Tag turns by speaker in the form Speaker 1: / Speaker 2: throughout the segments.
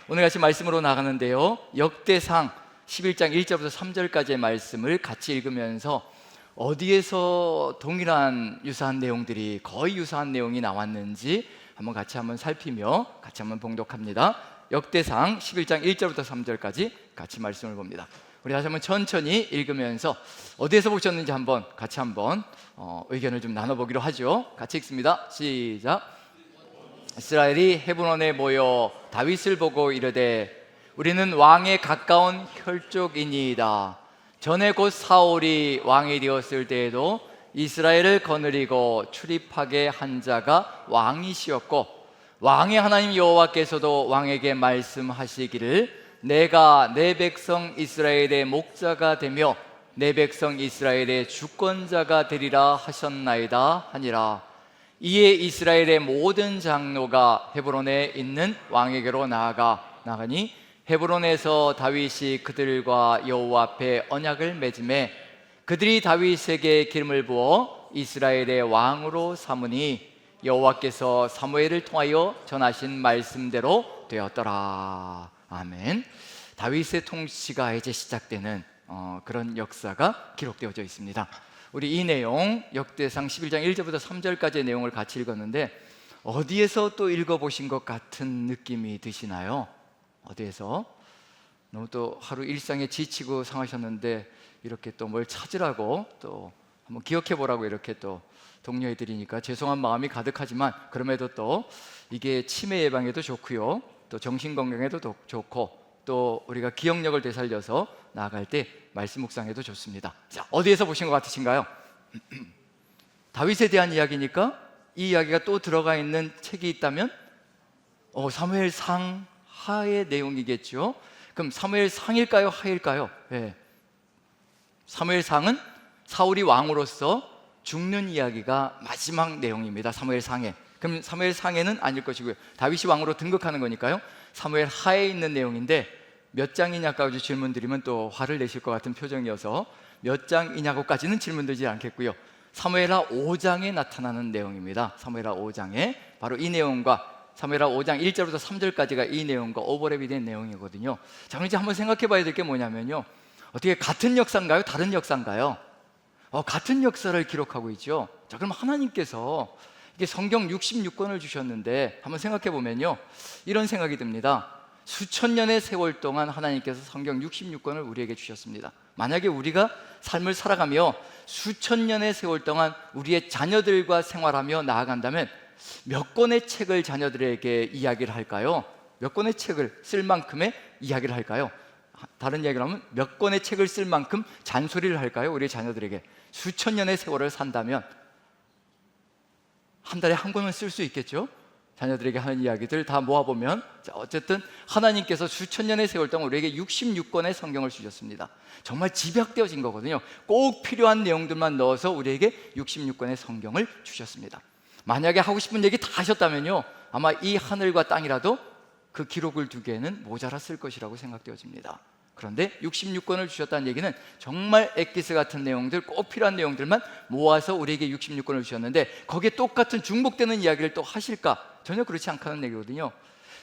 Speaker 1: 오늘 같이 말씀으로 나가는데요, 역대상 11장 1절부터 3절까지의 말씀을 같이 읽으면서 어디에서 동일한 유사한 내용들이, 거의 유사한 내용이 나왔는지 같이 살피며 같이 봉독합니다. 역대상 11장 1절부터 3절까지 같이 말씀을 봅니다. 우리 다시 한번 천천히 읽으면서 어디에서 보셨는지 같이 의견을 좀 나눠보기로 하죠. 같이 읽습니다. 시작. 이스라엘이 헤브론에 모여 다윗을 보고 이르되 우리는 왕에 가까운 혈족이니이다. 전에 곧 사울이 왕이 되었을 때에도 이스라엘을 거느리고 출입하게 한 자가 왕이시었고, 왕의 하나님 여호와께서도 왕에게 말씀하시기를 내가 내 백성 이스라엘의 목자가 되며 내 백성 이스라엘의 주권자가 되리라 하셨나이다 하니라. 이에 이스라엘의 모든 장로가 헤브론에 있는 왕에게로 나아가니 헤브론에서 다윗이 그들과 여호와 앞에 언약을 맺음에 그들이 다윗에게 기름을 부어 이스라엘의 왕으로 삼으니 여호와께서 사무엘을 통하여 전하신 말씀대로 되었더라. 아멘. 다윗의 통치가 이제 시작되는 그런 역사가 기록되어져 있습니다. 우리 이 내용, 역대상 11장 1절부터 3절까지의 내용을 같이 읽었는데 어디에서 또 읽어보신 것 같은 느낌이 드시나요? 어디에서? 너무 또 하루 일상에 지치고 상하셨는데 이렇게 또 뭘 찾으라고 또 한번 기억해 보라고 이렇게 또 독려해 드리니까 죄송한 마음이 가득하지만, 그럼에도 또 이게 치매 예방에도 좋고요, 또 정신 건강에도 좋고, 또 우리가 기억력을 되살려서 나아갈 때 말씀 묵상에도 좋습니다. 자, 어디에서 보신 것 같으신가요? 다윗에 대한 이야기니까 이 이야기가 또 들어가 있는 책이 있다면 사무엘상 하의 내용이겠죠. 그럼 사무엘상일까요, 하일까요? 네. 사무엘상은 사울이 왕으로서 죽는 이야기가 마지막 내용입니다. 사무엘상에. 그럼 사무엘상에는 아닐 것이고요, 다윗이 왕으로 등극하는 거니까요, 사무엘 하에 있는 내용인데 몇 장이냐까지 질문드리면 또 화를 내실 것 같은 표정이어서 몇 장이냐고까지는 질문드리지 않겠고요, 사무엘하 5장에 나타나는 내용입니다. 사무엘하 5장에 바로 이 내용과 사무엘하 5장 1절부터 3절까지가 이 내용과 오버랩이 된 내용이거든요. 자, 그럼 이제 한번 생각해 봐야 될 게 뭐냐면요, 어떻게 같은 역사인가요? 다른 역사인가요? 같은 역사를 기록하고 있죠. 자, 그럼 하나님께서 이게 성경 66권을 주셨는데 한번 생각해 보면요, 이런 생각이 듭니다. 수천 년의 세월 동안 하나님께서 성경 66권을 우리에게 주셨습니다. 만약에 우리가 삶을 살아가며 수천 년의 세월 동안 우리의 자녀들과 생활하며 나아간다면 몇 권의 책을 자녀들에게 이야기를 할까요? 몇 권의 책을 쓸 만큼의 이야기를 할까요? 다른 이야기를 하면 몇 권의 책을 쓸 만큼 잔소리를 할까요? 우리 자녀들에게. 수천 년의 세월을 산다면 한 달에 한 권은 쓸 수 있겠죠? 자녀들에게 하는 이야기들 다 모아보면, 어쨌든 하나님께서 수천 년의 세월 동안 우리에게 66권의 성경을 주셨습니다. 정말 집약되어진 거거든요. 꼭 필요한 내용들만 넣어서 우리에게 66권의 성경을 주셨습니다. 만약에 하고 싶은 얘기 다 하셨다면요, 아마 이 하늘과 땅이라도 그 기록을 두기에는 모자랐을 것이라고 생각되어집니다. 그런데 66권을 주셨다는 얘기는 정말 엑기스 같은 내용들, 꼭 필요한 내용들만 모아서 우리에게 66권을 주셨는데 거기에 똑같은 중복되는 이야기를 또 하실까? 전혀 그렇지 않다는 얘기거든요.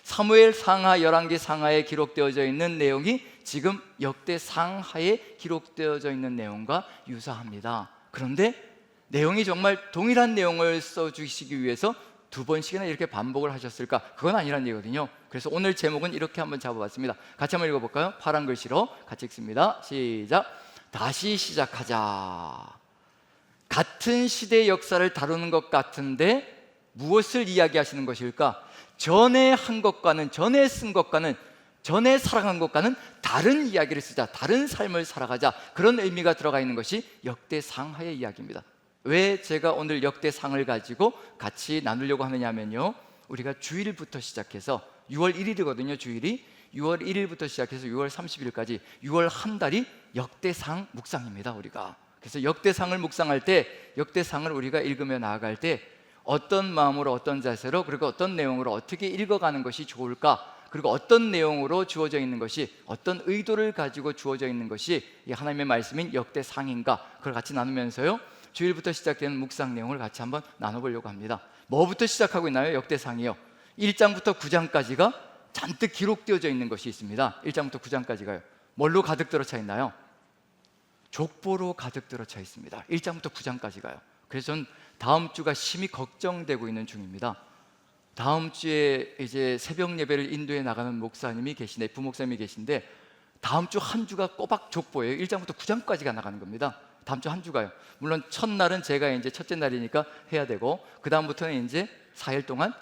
Speaker 1: 사무엘 상하, 열왕기 상하에 기록되어져 있는 내용이 지금 역대 상하에 기록되어져 있는 내용과 유사합니다. 그런데 내용이 정말 동일한 내용을 써주시기 위해서 두 번씩이나 이렇게 반복을 하셨을까? 그건 아니란 얘기거든요. 그래서 오늘 제목은 이렇게 한번 잡아봤습니다. 같이 한번 읽어볼까요? 파란 글씨로 같이 읽습니다. 시작. 다시 시작하자. 같은 시대의 역사를 다루는 것 같은데 무엇을 이야기하시는 것일까? 전에 한 것과는, 전에 쓴 것과는, 전에 살아간 것과는 다른 이야기를 쓰자, 다른 삶을 살아가자, 그런 의미가 들어가 있는 것이 역대상하의 이야기입니다. 왜 제가 오늘 역대상을 가지고 같이 나누려고 하느냐면요, 우리가 주일부터 시작해서 6월 1일이거든요. 주일이 6월 1일부터 시작해서 6월 30일까지 6월 한 달이 역대상 묵상입니다. 우리가 그래서 역대상을 묵상할 때, 역대상을 우리가 읽으며 나아갈 때 어떤 마음으로, 어떤 자세로, 그리고 어떤 내용으로 어떻게 읽어가는 것이 좋을까, 그리고 어떤 내용으로 주어져 있는 것이, 어떤 의도를 가지고 주어져 있는 것이 이 하나님의 말씀인 역대상인가, 그걸 같이 나누면서요, 주일부터 시작되는 묵상 내용을 같이 한번 나눠보려고 합니다. 뭐부터 시작하고 있나요? 역대상이요. 1장부터 9장까지가 잔뜩 기록되어져 있는 것이 있습니다. 1장부터 9장까지가요. 뭘로 가득 들어차 있나요? 족보로 가득 들어차 있습니다. 1장부터 9장까지가요. 그래서 전 다음 주가 심히 걱정되고 있는 중입니다. 다음 주에 이제 새벽 예배를 인도해 나가는 목사님이 계신데, 부목사님이 계신데, 다음 주 한 주가 꼬박 족보예요. 1장부터 9장까지가 나가는 겁니다. 다음 주 한 주가요. 물론 첫날은 제가 이제 첫째 날이니까 해야 되고, 그 다음부터는 이제 4일 동안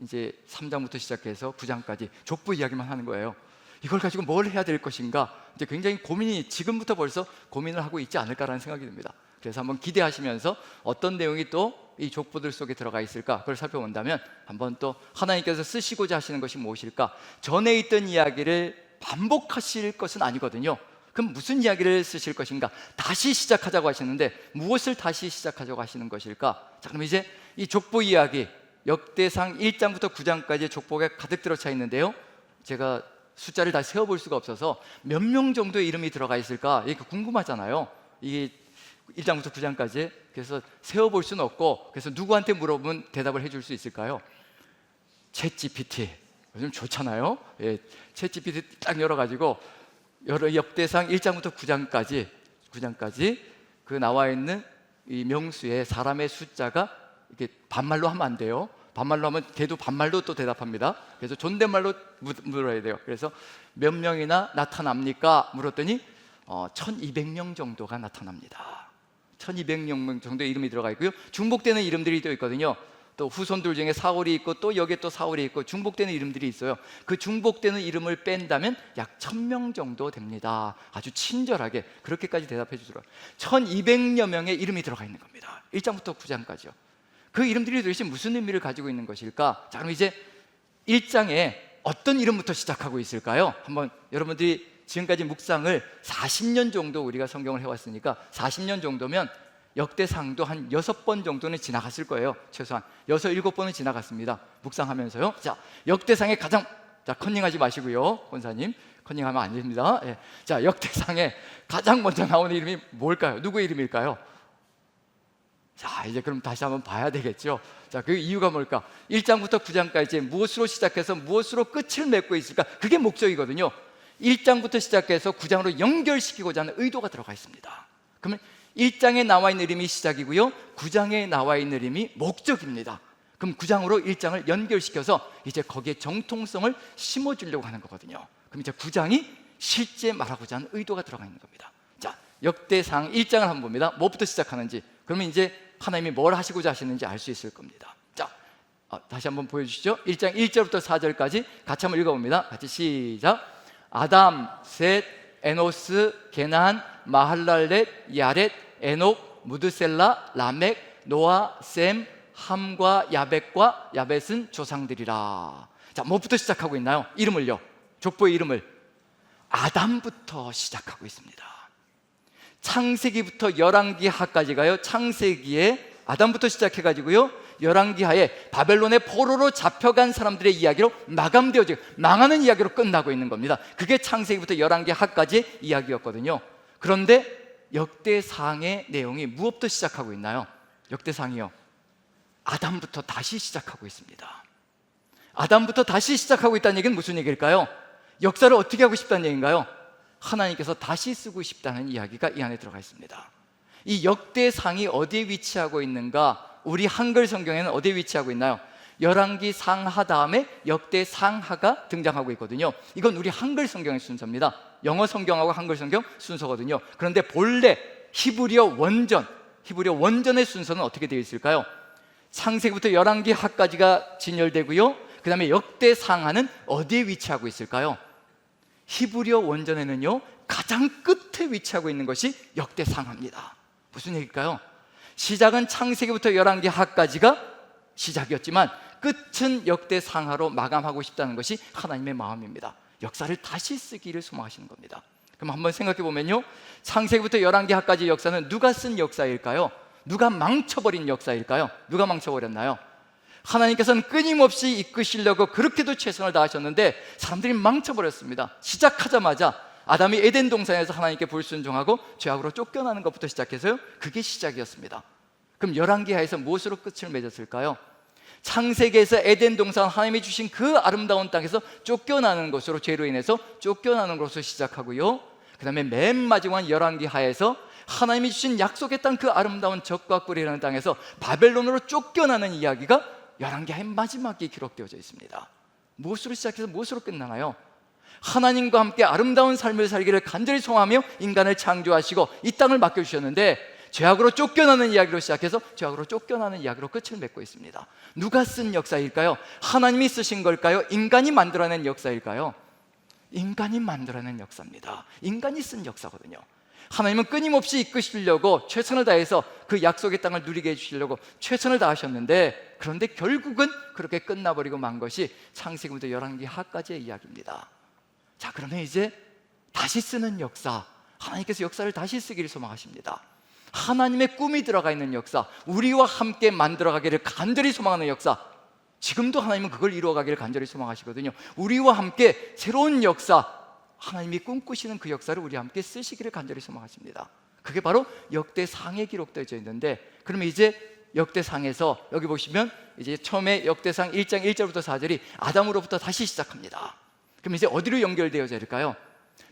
Speaker 1: 이제 3장부터 시작해서 9장까지 족보 이야기만 하는 거예요. 이걸 가지고 뭘 해야 될 것인가, 이제 굉장히 고민이, 지금부터 벌써 고민을 하고 있지 않을까라는 생각이 듭니다. 그래서 한번 기대하시면서 어떤 내용이 또 이 족보들 속에 들어가 있을까, 그걸 살펴본다면 한번 또 하나님께서 쓰시고자 하시는 것이 무엇일까. 전에 있던 이야기를 반복하실 것은 아니거든요. 그럼 무슨 이야기를 쓰실 것인가? 다시 시작하자고 하시는데 무엇을 다시 시작하자고 하시는 것일까? 자, 그럼 이제 이 족보 이야기, 역대상 1장부터 9장까지 족보가 가득 들어차 있는데요, 제가 숫자를 다 세어볼 수가 없어서 몇 명 정도의 이름이 들어가 있을까, 이게 궁금하잖아요. 이게 1장부터 9장까지. 그래서 세어볼 수는 없고, 그래서 누구한테 물어보면 대답을 해줄 수 있을까요? 챗GPT. 요즘 좋잖아요. 예, 챗GPT 딱 열어가지고 여러 역대상 1장부터 9장까지 그 나와 있는 이 명수의 사람의 숫자가 이렇게 반말로 하면 안 돼요. 반말로 하면 걔도 반말로 또 대답합니다. 그래서 존댓말로 물어야 돼요. 그래서 몇 명이나 나타납니까? 물었더니 1200명 정도가 나타납니다. 1200명 정도의 이름이 들어가 있고요. 중복되는 이름들이 또 있거든요. 또 후손들 중에 사울이 있고, 또 여기에 또 사울이 있고, 중복되는 이름들이 있어요. 그 중복되는 이름을 뺀다면 약 1000명 정도 됩니다. 아주 친절하게 그렇게까지 대답해 주더라고요. 1200여 명의 이름이 들어가 있는 겁니다. 1장부터 9장까지요. 그 이름들이 도대체 무슨 의미를 가지고 있는 것일까? 자, 그럼 이제 1장에 어떤 이름부터 시작하고 있을까요? 한번 여러분들이 지금까지 묵상을 40년 정도 우리가 성경을 해왔으니까 40년 정도면 역대상도 한 6번 정도는 지나갔을 거예요. 최소한 6, 7번은 지나갔습니다. 묵상하면서요. 자, 역대상의 가장, 자, 컨닝하지 마시고요, 권사님. 컨닝하면 안 됩니다. 예. 자, 역대상에 가장 먼저 나오는 이름이 뭘까요? 누구의 이름일까요? 자, 이제 그럼 다시 한번 봐야 되겠죠. 자, 그 이유가 뭘까? 1장부터 9장까지 무엇으로 시작해서 무엇으로 끝을 맺고 있을까? 그게 목적이거든요. 1장부터 시작해서 9장으로 연결시키고자 하는 의도가 들어가 있습니다. 그러면 1장에 나와 있는 이름이 시작이고요, 9장에 나와 있는 이름이 목적입니다. 그럼 9장으로 1장을 연결시켜서 이제 거기에 정통성을 심어주려고 하는 거거든요. 그럼 이제 9장이 실제 말하고자 하는 의도가 들어가 있는 겁니다. 자, 역대상 1장을 한번 봅니다. 뭐부터 시작하는지. 그러면 이제 하나님이 뭘 하시고자 하시는지 알 수 있을 겁니다. 자, 다시 한번 보여주시죠. 1장 1절부터 4절까지 같이 한번 읽어봅니다. 같이 시작. 아담, 셋, 에노스, 게난, 마할랄렛, 야렛, 에녹, 무드셀라, 라멕, 노아, 셈, 함과 야벳과 야벳은 조상들이라. 자, 뭐부터 시작하고 있나요? 이름을요, 족보의 이름을 아담부터 시작하고 있습니다. 창세기부터 열왕기하까지가요, 창세기에 아담부터 시작해가지고요, 열왕기하에 바벨론의 포로로 잡혀간 사람들의 이야기로 마감되어지고 망하는 이야기로 끝나고 있는 겁니다. 그게 창세기부터 열왕기하까지의 이야기였거든요. 그런데 역대상의 내용이 무엇부터 시작하고 있나요? 역대상이요, 아담부터 다시 시작하고 있습니다. 아담부터 다시 시작하고 있다는 얘기는 무슨 얘기일까요? 역사를 어떻게 하고 싶다는 얘기인가요? 하나님께서 다시 쓰고 싶다는 이야기가 이 안에 들어가 있습니다. 이 역대상이 어디에 위치하고 있는가? 우리 한글 성경에는 어디에 위치하고 있나요? 열왕기 상하 다음에 역대상하가 등장하고 있거든요. 이건 우리 한글 성경의 순서입니다. 영어 성경하고 한글 성경 순서거든요. 그런데 본래 히브리어 원전의 순서는 어떻게 되어 있을까요? 창세기부터 열왕기하까지가 진열되고요, 그 다음에 역대상하는 어디에 위치하고 있을까요? 히브리어 원전에는요, 가장 끝에 위치하고 있는 것이 역대상하입니다. 무슨 얘기일까요? 시작은 창세기부터 열왕기하까지가 시작이었지만 끝은 역대상하로 마감하고 싶다는 것이 하나님의 마음입니다. 역사를 다시 쓰기를 소망하시는 겁니다. 그럼 한번 생각해 보면요, 창세기부터 열왕기하까지 역사는 누가 쓴 역사일까요? 누가 망쳐버린 역사일까요? 누가 망쳐버렸나요? 하나님께서는 끊임없이 이끄시려고 그렇게도 최선을 다하셨는데 사람들이 망쳐버렸습니다. 시작하자마자 아담이 에덴 동산에서 하나님께 불순종하고 죄악으로 쫓겨나는 것부터 시작해서요, 그게 시작이었습니다. 그럼 열왕기하에서 무엇으로 끝을 맺었을까요? 창세기에서 에덴 동산 하나님이 주신 그 아름다운 땅에서 쫓겨나는 것으로, 죄로 인해서 쫓겨나는 것으로 시작하고요, 그 다음에 맨 마지막은 열왕기 하에서 하나님이 주신 약속의 땅, 그 아름다운 젖과 꿀이라는 땅에서 바벨론으로 쫓겨나는 이야기가 열왕기하의 마지막에 기록되어져 있습니다. 무엇으로 시작해서 무엇으로 끝나나요? 하나님과 함께 아름다운 삶을 살기를 간절히 소망하며 인간을 창조하시고 이 땅을 맡겨주셨는데, 죄악으로 쫓겨나는 이야기로 시작해서 죄악으로 쫓겨나는 이야기로 끝을 맺고 있습니다. 누가 쓴 역사일까요? 하나님이 쓰신 걸까요? 인간이 만들어낸 역사일까요? 인간이 만들어낸 역사입니다. 인간이 쓴 역사거든요. 하나님은 끊임없이 이끄시려고 최선을 다해서 그 약속의 땅을 누리게 해주시려고 최선을 다하셨는데, 그런데 결국은 그렇게 끝나버리고 만 것이 창세기부터 열왕기 하까지의 이야기입니다. 자, 그러면 이제 다시 쓰는 역사, 하나님께서 역사를 다시 쓰기를 소망하십니다. 하나님의 꿈이 들어가 있는 역사, 우리와 함께 만들어가기를 간절히 소망하는 역사, 지금도 하나님은 그걸 이루어가기를 간절히 소망하시거든요. 우리와 함께 새로운 역사, 하나님이 꿈꾸시는 그 역사를 우리와 함께 쓰시기를 간절히 소망하십니다. 그게 바로 역대상에 기록되어져 있는데, 그러면 이제 역대상에서 여기 보시면 이제 처음에 역대상 1장 1절부터 4절이 아담으로부터 다시 시작합니다. 그럼 이제 어디로 연결되어져 있을까요?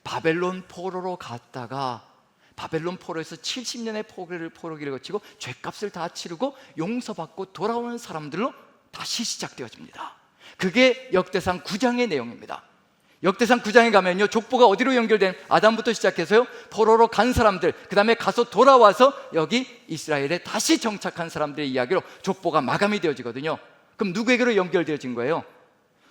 Speaker 1: 바벨론 포로로 갔다가 바벨론 포로에서 70년의 포로기를 거치고 죄값을 다 치르고 용서받고 돌아오는 사람들로 다시 시작되어집니다. 그게 역대상 9장의 내용입니다. 역대상 9장에 가면요, 족보가 어디로 연결된, 아담부터 시작해서요, 포로로 간 사람들, 그 다음에 가서 돌아와서 여기 이스라엘에 다시 정착한 사람들의 이야기로 족보가 마감이 되어지거든요. 그럼 누구에게로 연결되어진 거예요?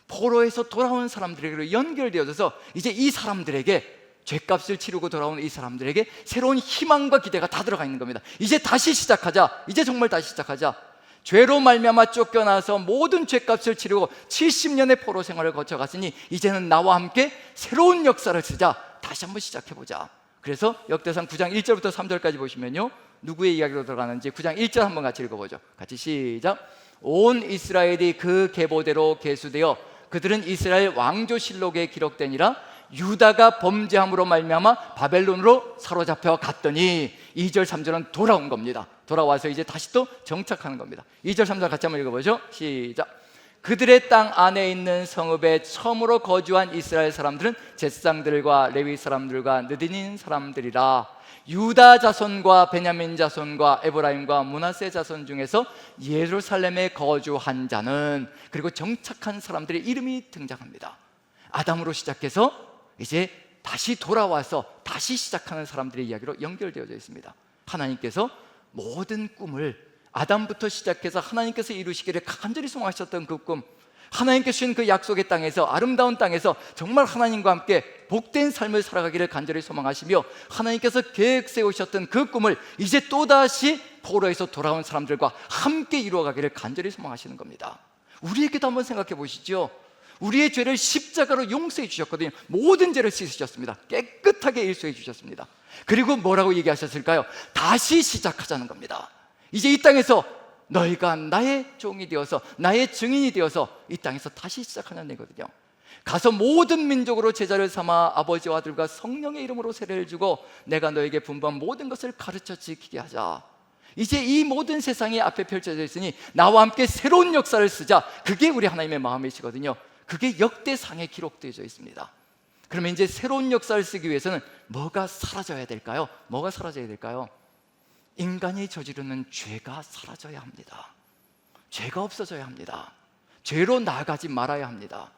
Speaker 1: 포로에서 돌아온 사람들에게로 연결되어져서 이제 이 사람들에게, 죄값을 치르고 돌아온 이 사람들에게 새로운 희망과 기대가 다 들어가 있는 겁니다. 이제 다시 시작하자, 이제 정말 다시 시작하자. 죄로 말미암아 쫓겨나서 모든 죄값을 치르고 70년의 포로 생활을 거쳐갔으니 이제는 나와 함께 새로운 역사를 쓰자, 다시 한번 시작해보자. 그래서 역대상 9장 1절부터 3절까지 보시면요, 누구의 이야기로 들어가는지 9장 1절 한번 같이 읽어보죠. 같이 시작. 온 이스라엘이 그 계보대로 계수되어 그들은 이스라엘 왕조실록에 기록되니라. 유다가 범죄함으로 말미암아 바벨론으로 사로잡혀 갔더니, 2절 3절은 돌아온 겁니다. 돌아와서 이제 다시 또 정착하는 겁니다. 2절 3절 같이 한번 읽어보죠. 시작. 그들의 땅 안에 있는 성읍에 처음으로 거주한 이스라엘 사람들은 제사장들과 레위 사람들과 느디닌 사람들이라. 유다 자손과 베냐민 자손과 에브라임과 므낫세 자손 중에서 예루살렘에 거주한 자는, 그리고 정착한 사람들의 이름이 등장합니다. 아담으로 시작해서 이제 다시 돌아와서 다시 시작하는 사람들의 이야기로 연결되어져 있습니다. 하나님께서 모든 꿈을 아담부터 시작해서 하나님께서 이루시기를 간절히 소망하셨던 그 꿈, 하나님께서 주신 그 약속의 땅에서, 아름다운 땅에서 정말 하나님과 함께 복된 삶을 살아가기를 간절히 소망하시며, 하나님께서 계획 세우셨던 그 꿈을 이제 또다시 포로에서 돌아온 사람들과 함께 이루어가기를 간절히 소망하시는 겁니다. 우리에게도 한번 생각해 보시죠. 우리의 죄를 십자가로 용서해 주셨거든요. 모든 죄를 씻으셨습니다. 깨끗하게 일소해 주셨습니다. 그리고 뭐라고 얘기하셨을까요? 다시 시작하자는 겁니다. 이제 이 땅에서 너희가 나의 종이 되어서, 나의 증인이 되어서 이 땅에서 다시 시작하는 얘기거든요. 가서 모든 민족으로 제자를 삼아 아버지와 아들과 성령의 이름으로 세례를 주고 내가 너에게 분부한 모든 것을 가르쳐 지키게 하자. 이제 이 모든 세상이 앞에 펼쳐져 있으니 나와 함께 새로운 역사를 쓰자. 그게 우리 하나님의 마음이시거든요. 그게 역대상에 기록되어져 있습니다. 그러면 이제 새로운 역사를 쓰기 위해서는 뭐가 사라져야 될까요? 뭐가 사라져야 될까요? 인간이 저지르는 죄가 사라져야 합니다. 죄가 없어져야 합니다. 죄로 나아가지 말아야 합니다.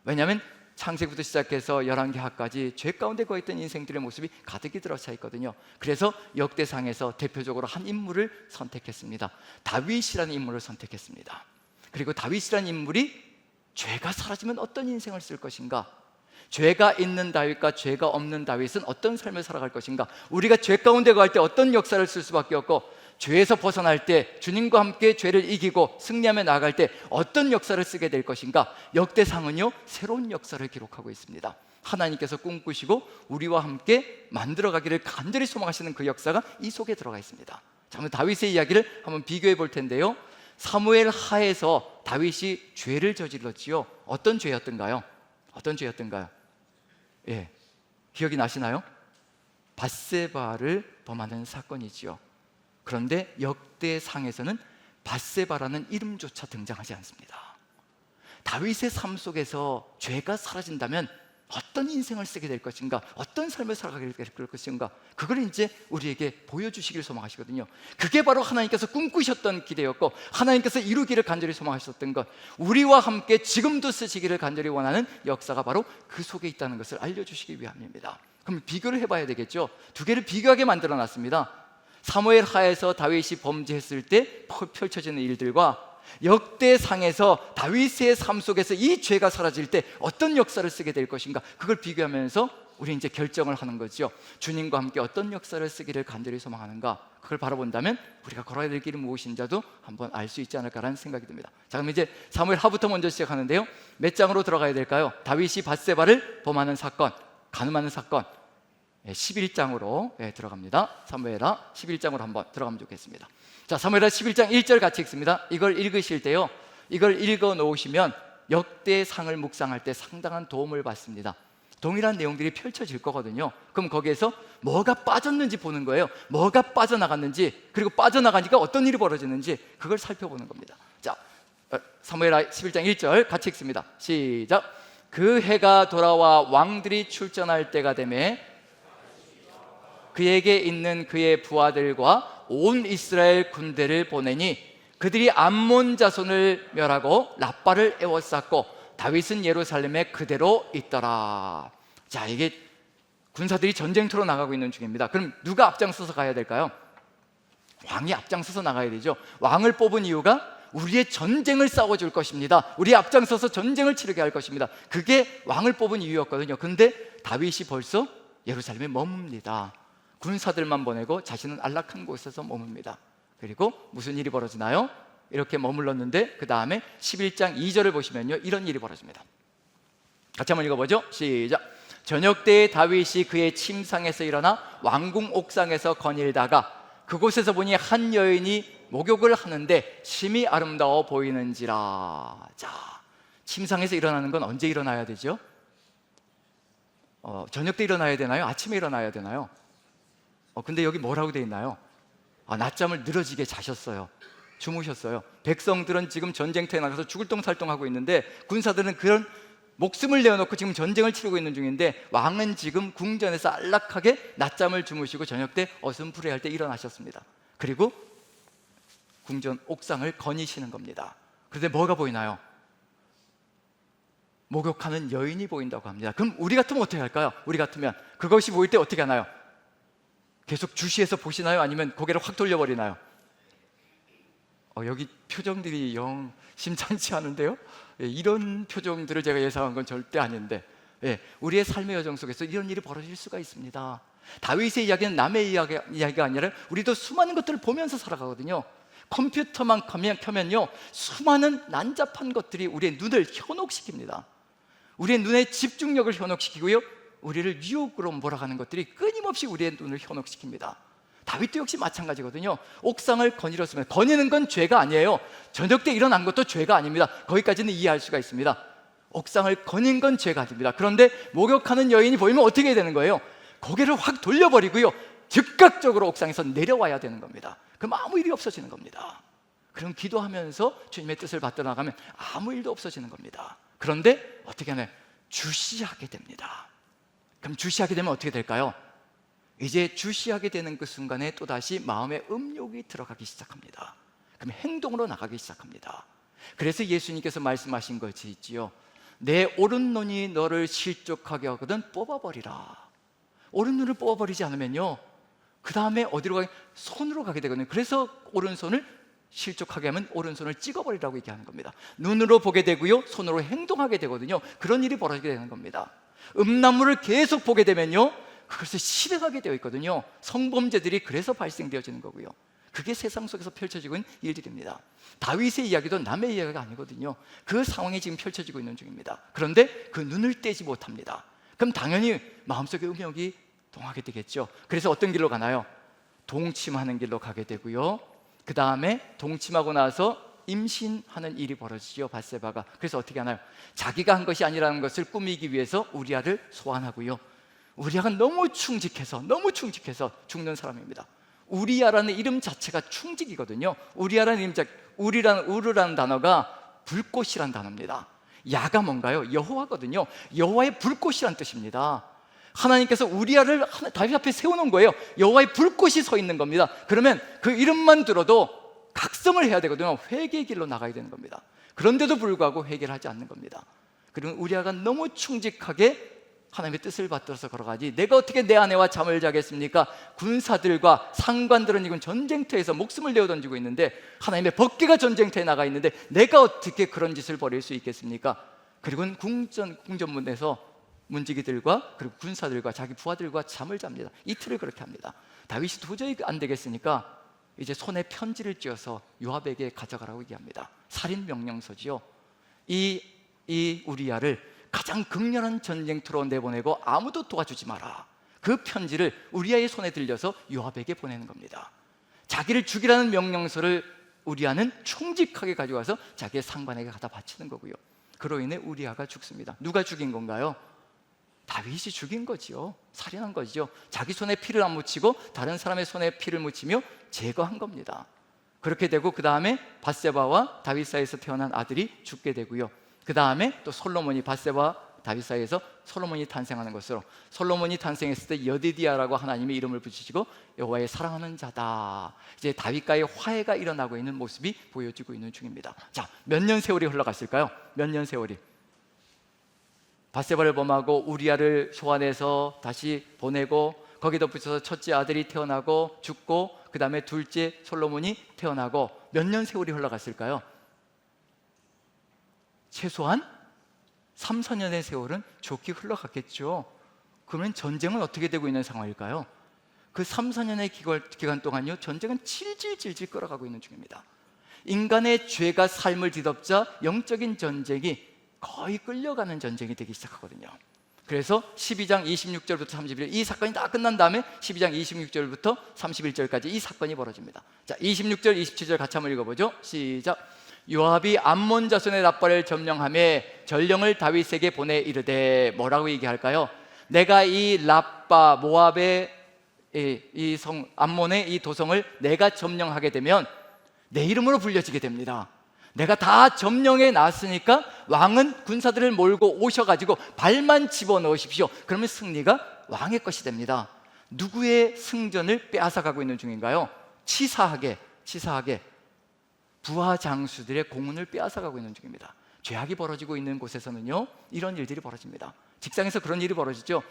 Speaker 1: 왜냐하면 창세기부터 시작해서 열왕기하까지 죄 가운데 거했던 인생들의 모습이 가득히 들어차 있거든요. 그래서 역대상에서 대표적으로 한 인물을 선택했습니다. 다윗이라는 인물을 선택했습니다. 그리고 다윗이라는 인물이 죄가 사라지면 어떤 인생을 쓸 것인가, 죄가 있는 다윗과 죄가 없는 다윗은 어떤 삶을 살아갈 것인가, 우리가 죄 가운데 거할 때 어떤 역사를 쓸 수밖에 없고, 죄에서 벗어날 때 주님과 함께 죄를 이기고 승리하며 나아갈 때 어떤 역사를 쓰게 될 것인가. 역대상은요, 새로운 역사를 기록하고 있습니다. 하나님께서 꿈꾸시고 우리와 함께 만들어가기를 간절히 소망하시는 그 역사가 이 속에 들어가 있습니다. 자, 오늘 다윗의 이야기를 한번 비교해 볼 텐데요, 사무엘 하에서 다윗이 죄를 저질렀지요. 어떤 죄였던가요? 어떤 죄였던가요? 예, 기억이 나시나요? 밧세바를 범하는 사건이지요. 그런데 역대상에서는 밧세바라는 이름조차 등장하지 않습니다. 다윗의 삶 속에서 죄가 사라진다면 어떤 인생을 쓰게 될 것인가, 어떤 삶을 살아가게 될 것인가, 그걸 이제 우리에게 보여주시길 소망하시거든요. 그게 바로 하나님께서 꿈꾸셨던 길이었고 하나님께서 이루기를 간절히 소망하셨던 것, 우리와 함께 지금도 쓰시기를 간절히 원하는 역사가 바로 그 속에 있다는 것을 알려주시기 위함입니다. 그럼 비교를 해봐야 되겠죠. 두 개를 비교하게 만들어놨습니다. 사무엘 하에서 다윗이 범죄했을 때 펼쳐지는 일들과 역대상에서 다윗의 삶 속에서 이 죄가 사라질 때 어떤 역사를 쓰게 될 것인가, 그걸 비교하면서 우리 이제 결정을 하는 거죠. 주님과 함께 어떤 역사를 쓰기를 간절히 소망하는가, 그걸 바라본다면 우리가 걸어야 될 길이 무엇인지도 한번 알 수 있지 않을까라는 생각이 듭니다. 자, 그럼 이제 사무엘 하부터 먼저 시작하는데요. 몇 장으로 들어가야 될까요? 다윗이 밧세바를 범하는 사건, 간음하는 사건, 11장으로 들어갑니다. 사무엘하 11장으로 한번 들어가면 좋겠습니다. 자, 사무엘하 11장 1절 같이 읽습니다. 이걸 읽으실 때요, 이걸 읽어 놓으시면 역대상을 묵상할 때 상당한 도움을 받습니다. 동일한 내용들이 펼쳐질 거거든요. 그럼 거기에서 뭐가 빠졌는지 보는 거예요. 뭐가 빠져나갔는지, 그리고 빠져나가니까 어떤 일이 벌어지는지 그걸 살펴보는 겁니다. 자, 사무엘하 11장 1절 같이 읽습니다. 시작. 그 해가 돌아와 왕들이 출전할 때가 되매 그에게 있는 그의 부하들과 온 이스라엘 군대를 보내니 그들이 암몬 자손을 멸하고 라빠를 에워쌌고 다윗은 예루살렘에 그대로 있더라. 자, 이게 군사들이 전쟁터로 나가고 있는 중입니다. 그럼 누가 앞장서서 가야 될까요? 왕이 앞장서서 나가야 되죠. 왕을 뽑은 이유가 우리의 전쟁을 싸워줄 것입니다. 우리 앞장서서 전쟁을 치르게 할 것입니다. 그게 왕을 뽑은 이유였거든요. 근데 다윗이 벌써 예루살렘에 머뭅니다. 군사들만 보내고 자신은 안락한 곳에서 머뭅니다. 그리고 무슨 일이 벌어지나요? 이렇게 머물렀는데 그 다음에 11장 2절을 보시면요, 이런 일이 벌어집니다. 같이 한번 읽어보죠. 시작. 저녁 때에 다윗이 그의 침상에서 일어나 왕궁 옥상에서 거닐다가 그곳에서 보니 한 여인이 목욕을 하는데 심히 아름다워 보이는지라. 자, 침상에서 일어나는 건 언제 일어나야 되죠? 저녁 때 일어나야 되나요? 아침에 일어나야 되나요? 근데 여기 뭐라고 되어 있나요? 낮잠을 늘어지게 자셨어요. 주무셨어요. 백성들은 지금 전쟁터에 나가서 죽을 똥살똥하고 있는데 군사들은 그런 목숨을 내어놓고 지금 전쟁을 치르고 있는 중인데 왕은 지금 궁전에서 안락하게 낮잠을 주무시고 저녁 때 어슴푸레할 때 일어나셨습니다. 그리고 궁전 옥상을 거니시는 겁니다. 그런데 뭐가 보이나요? 목욕하는 여인이 보인다고 합니다. 그럼 우리 같으면 어떻게 할까요? 우리 같으면 그것이 보일 때 어떻게 하나요? 계속 주시해서 보시나요? 아니면 고개를 확 돌려버리나요? 여기 표정들이 영 심상치 않은데요? 이런 표정들을 제가 예상한 건 절대 아닌데, 우리의 삶의 여정 속에서 이런 일이 벌어질 수가 있습니다. 다윗의 이야기는 남의 이야기가 아니라 우리도 수많은 것들을 보면서 살아가거든요. 컴퓨터만 켜면요, 수많은 난잡한 것들이 우리의 눈을 현혹시킵니다. 우리의 눈의 집중력을 현혹시키고요, 우리를 유혹으로 몰아가는 것들이 끊임없이 우리의 눈을 현혹시킵니다. 다윗도 역시 마찬가지거든요. 옥상을 거닐었으면, 거니는 건 죄가 아니에요. 저녁 때 일어난 것도 죄가 아닙니다. 거기까지는 이해할 수가 있습니다. 옥상을 거닌 건 죄가 아닙니다. 그런데 목욕하는 여인이 보이면 어떻게 해야 되는 거예요? 고개를 확 돌려버리고요, 즉각적으로 옥상에서 내려와야 되는 겁니다. 그럼 아무 일이 없어지는 겁니다. 그럼 기도하면서 주님의 뜻을 받들어 나가면 아무 일도 없어지는 겁니다. 그런데 어떻게 하나요? 주시하게 됩니다. 그럼 주시하게 되면 어떻게 될까요? 이제 주시하게 되는 그 순간에 또다시 마음의 음욕이 들어가기 시작합니다. 그럼 행동으로 나가기 시작합니다. 그래서 예수님께서 말씀하신 것이 있지요. 내 오른눈이 너를 실족하게 하거든 뽑아버리라. 오른눈을 뽑아버리지 않으면요, 그 다음에 어디로 가게? 손으로 가게 되거든요. 그래서 오른손을 실족하게 하면 오른손을 찍어버리라고 얘기하는 겁니다. 눈으로 보게 되고요, 손으로 행동하게 되거든요. 그런 일이 벌어지게 되는 겁니다. 음란물을 계속 보게 되면요, 그것을 실행하게 되어 있거든요. 성범죄들이 그래서 발생되어지는 거고요. 그게 세상 속에서 펼쳐지고 있는 일들입니다. 다윗의 이야기도 남의 이야기가 아니거든요. 그 상황이 지금 펼쳐지고 있는 중입니다. 그런데 그 눈을 떼지 못합니다. 그럼 당연히 마음속에 음욕이 동하게 되겠죠. 그래서 어떤 길로 가나요? 동침하는 길로 가게 되고요, 그 다음에 동침하고 나서 임신하는 일이 벌어지죠, 밧세바가. 그래서 어떻게 하나요? 자기가 한 것이 아니라는 것을 꾸미기 위해서 우리아를 소환하고요, 우리아가 너무 충직해서 죽는 사람입니다. 우리야라는 이름 자체가 충직이거든요. 우르라는 단어가 불꽃이란 단어입니다. 야가 뭔가요? 여호와거든요. 여호와의 불꽃이란 뜻입니다. 하나님께서 우리야를 다윗 앞에 세워놓은 거예요. 여호와의 불꽃이 서 있는 겁니다. 그러면 그 이름만 들어도 각성을 해야 되거든요. 회개의 길로 나가야 되는 겁니다. 그런데도 불구하고 회개를 하지 않는 겁니다. 그리고 우리야가 너무 충직하게 하나님의 뜻을 받들어서 걸어가지, 내가 어떻게 내 아내와 잠을 자겠습니까? 군사들과 상관들은 이건 전쟁터에서 목숨을 내어 던지고 있는데, 하나님의 법궤가 전쟁터에 나가 있는데 내가 어떻게 그런 짓을 벌일 수 있겠습니까? 그리고 궁전문에서 문지기들과 그리고 군사들과 자기 부하들과 잠을 잡니다. 이틀을 그렇게 합니다. 다윗이 도저히 안 되겠으니까 이제 손에 편지를 쥐어서 요압에게 가져가라고 얘기합니다. 살인 명령서지요. 이 우리야를 가장 극렬한 전쟁터로 내보내고 아무도 도와주지 마라. 그 편지를 우리야의 손에 들려서 요압에게 보내는 겁니다. 자기를 죽이라는 명령서를 우리야는 충직하게 가져가서 자기의 상관에게 갖다 바치는 거고요. 그로 인해 우리야가 죽습니다. 누가 죽인 건가요? 다윗이 죽인 거지요. 살인한 거지요. 자기 손에 피를 안 묻히고 다른 사람의 손에 피를 묻히며 제거한 겁니다. 그렇게 되고 그 다음에 밧세바와 다윗 사이에서 태어난 아들이 죽게 되고요. 그 다음에 또 솔로몬이, 밧세바와 다윗 사이에서 솔로몬이 탄생하는 것으로, 솔로몬이 탄생했을 때 여디디아라고 하나님의 이름을 붙이시고 여호와의 사랑하는 자다. 이제 다윗과의 화해가 일어나고 있는 모습이 보여지고 있는 중입니다. 자, 몇 년 세월이 흘러갔을까요? 몇 년 세월이? 밧세바를 범하고 우리야를 소환해서 다시 보내고 거기에 덧붙여서 첫째 아들이 태어나고 죽고 그 다음에 둘째 솔로몬이 태어나고 몇 년 세월이 흘러갔을까요? 최소한 3, 4년의 세월은 좋게 흘러갔겠죠. 그러면 전쟁은 어떻게 되고 있는 상황일까요? 그 3, 4년의 기간 동안요, 전쟁은 질질 끌어가고 있는 중입니다. 인간의 죄가 삶을 뒤덮자 영적인 전쟁이 거의 끌려가는 전쟁이 되기 시작하거든요. 그래서 12장 26절부터 31절, 이 사건이 다 끝난 다음에 12장 26절부터 31절까지 이 사건이 벌어집니다. 자, 26절, 27절 같이 한번 읽어보죠. 시작. 요압이 암몬 자손의 납발을 점령하며 전령을 다윗에게 보내 이르되, 뭐라고 얘기할까요? 내가 이 랍바 모압의 암몬의 이 도성을 내가 점령하게 되면 내 이름으로 불려지게 됩니다. 내가 다 점령해 놨으니까 왕은 군사들을 몰고 오셔가지고 발만 집어넣으십시오. 그러면 승리가 왕의 것이 됩니다. 누구의 승전을 빼앗아가고 있는 중인가요? 치사하게 부하 장수들의 공훈을 빼앗아가고 있는 중입니다. 죄악이 벌어지고 있는 곳에서는요, 이런 일들이 벌어집니다. 직장에서 그런 일이 벌어지죠.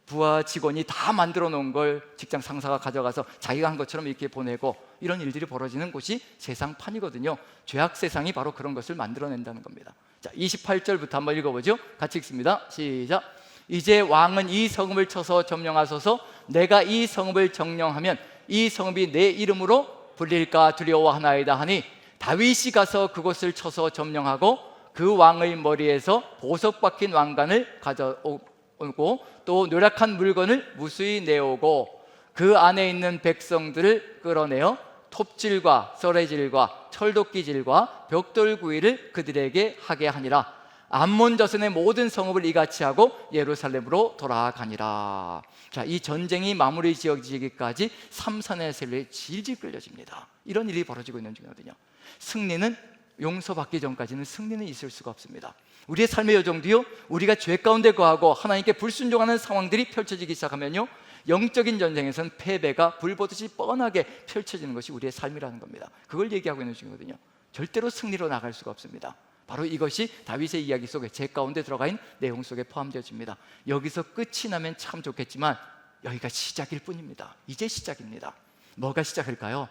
Speaker 1: 부하 직원이 다 만들어 놓은 걸 직장 상사가 가져가서 자기가 한 것처럼 이렇게 보내고, 이런 일들이 벌어지는 곳이 세상판이거든요. 죄악 세상이 바로 그런 것을 만들어낸다는 겁니다. 자, 28절부터 한번 읽어보죠. 같이 읽습니다. 시작. 이제 왕은 이 성읍을 쳐서 점령하소서. 내가 이 성읍을 점령하면 이 성읍이 내 이름으로 불릴까 두려워하나이다 하니, 다윗이 가서 그곳을 쳐서 점령하고 그 왕의 머리에서 보석 박힌 왕관을 가져오고 또 노력한 물건을 무수히 내오고 그 안에 있는 백성들을 끌어내어 톱질과 썰애질과 철도끼질과 벽돌구이를 그들에게 하게 하니라. 암몬 자손의 모든 성읍을 이같이 하고 예루살렘으로 돌아가니라. 자, 이 전쟁이 마무리 지어지기까지 3, 4년의 세월이 질질 끌려집니다. 이런 일이 벌어지고 있는 중이거든요. 승리는, 용서받기 전까지는 승리는 있을 수가 없습니다. 우리의 삶의 여정도요, 우리가 죄 가운데 거하고 하나님께 불순종하는 상황들이 펼쳐지기 시작하면요, 영적인 전쟁에서는 패배가 불보듯이 뻔하게 펼쳐지는 것이 우리의 삶이라는 겁니다. 그걸 얘기하고 있는 중이거든요. 절대로 승리로 나갈 수가 없습니다. 바로 이것이 다윗의 이야기 속에, 죄 가운데 들어가 있는 내용 속에 포함되어집니다. 여기서 끝이 나면 참 좋겠지만 여기가 시작일 뿐입니다. 이제 시작입니다. 뭐가 시작일까요?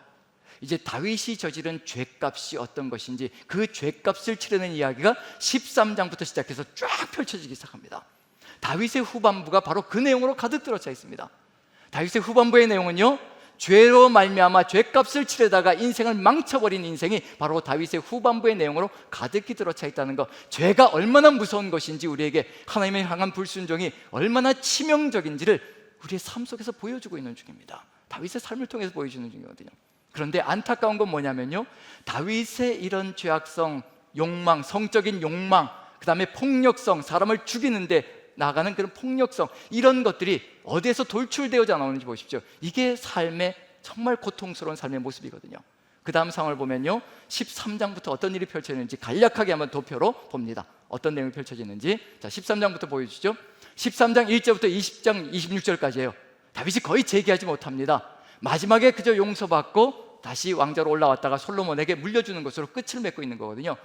Speaker 1: 이제 다윗이 저지른 죄값이 어떤 것인지, 그 죄값을 치르는 이야기가 13장부터 시작해서 쫙 펼쳐지기 시작합니다. 다윗의 후반부가 바로 그 내용으로 가득 들어차 있습니다. 다윗의 후반부의 내용은요, 죄로 말미암아 죄값을 치르다가 인생을 망쳐버린 인생이 바로 다윗의 후반부의 내용으로 가득히 들어차 있다는 것, 죄가 얼마나 무서운 것인지, 우리에게 하나님의 향한 불순종이 얼마나 치명적인지를 우리의 삶 속에서 보여주고 있는 중입니다. 다윗의 삶을 통해서 보여주는 중이거든요. 그런데 안타까운 건 뭐냐면요, 다윗의 이런 죄악성, 욕망, 성적인 욕망, 그 다음에 폭력성, 사람을 죽이는데 나가는 그런 폭력성, 이런 것들이 어디에서 돌출되어져 나오는지 보십시오. 이게 삶의 정말 고통스러운 삶의 모습이거든요. 그 다음 상황을 보면요, 13장부터 어떤 일이 펼쳐지는지 간략하게 한번 도표로 봅니다. 어떤 내용이 펼쳐지는지. 자, 13장부터 보여주시죠. 13장 1절부터 20장 26절까지예요. 다윗이 거의 재기하지 못합니다. 마지막에 그저 용서받고 다시 왕자로 올라왔다가 솔로몬에게 물려주는 것으로 끝을 맺고 있는 거거든요.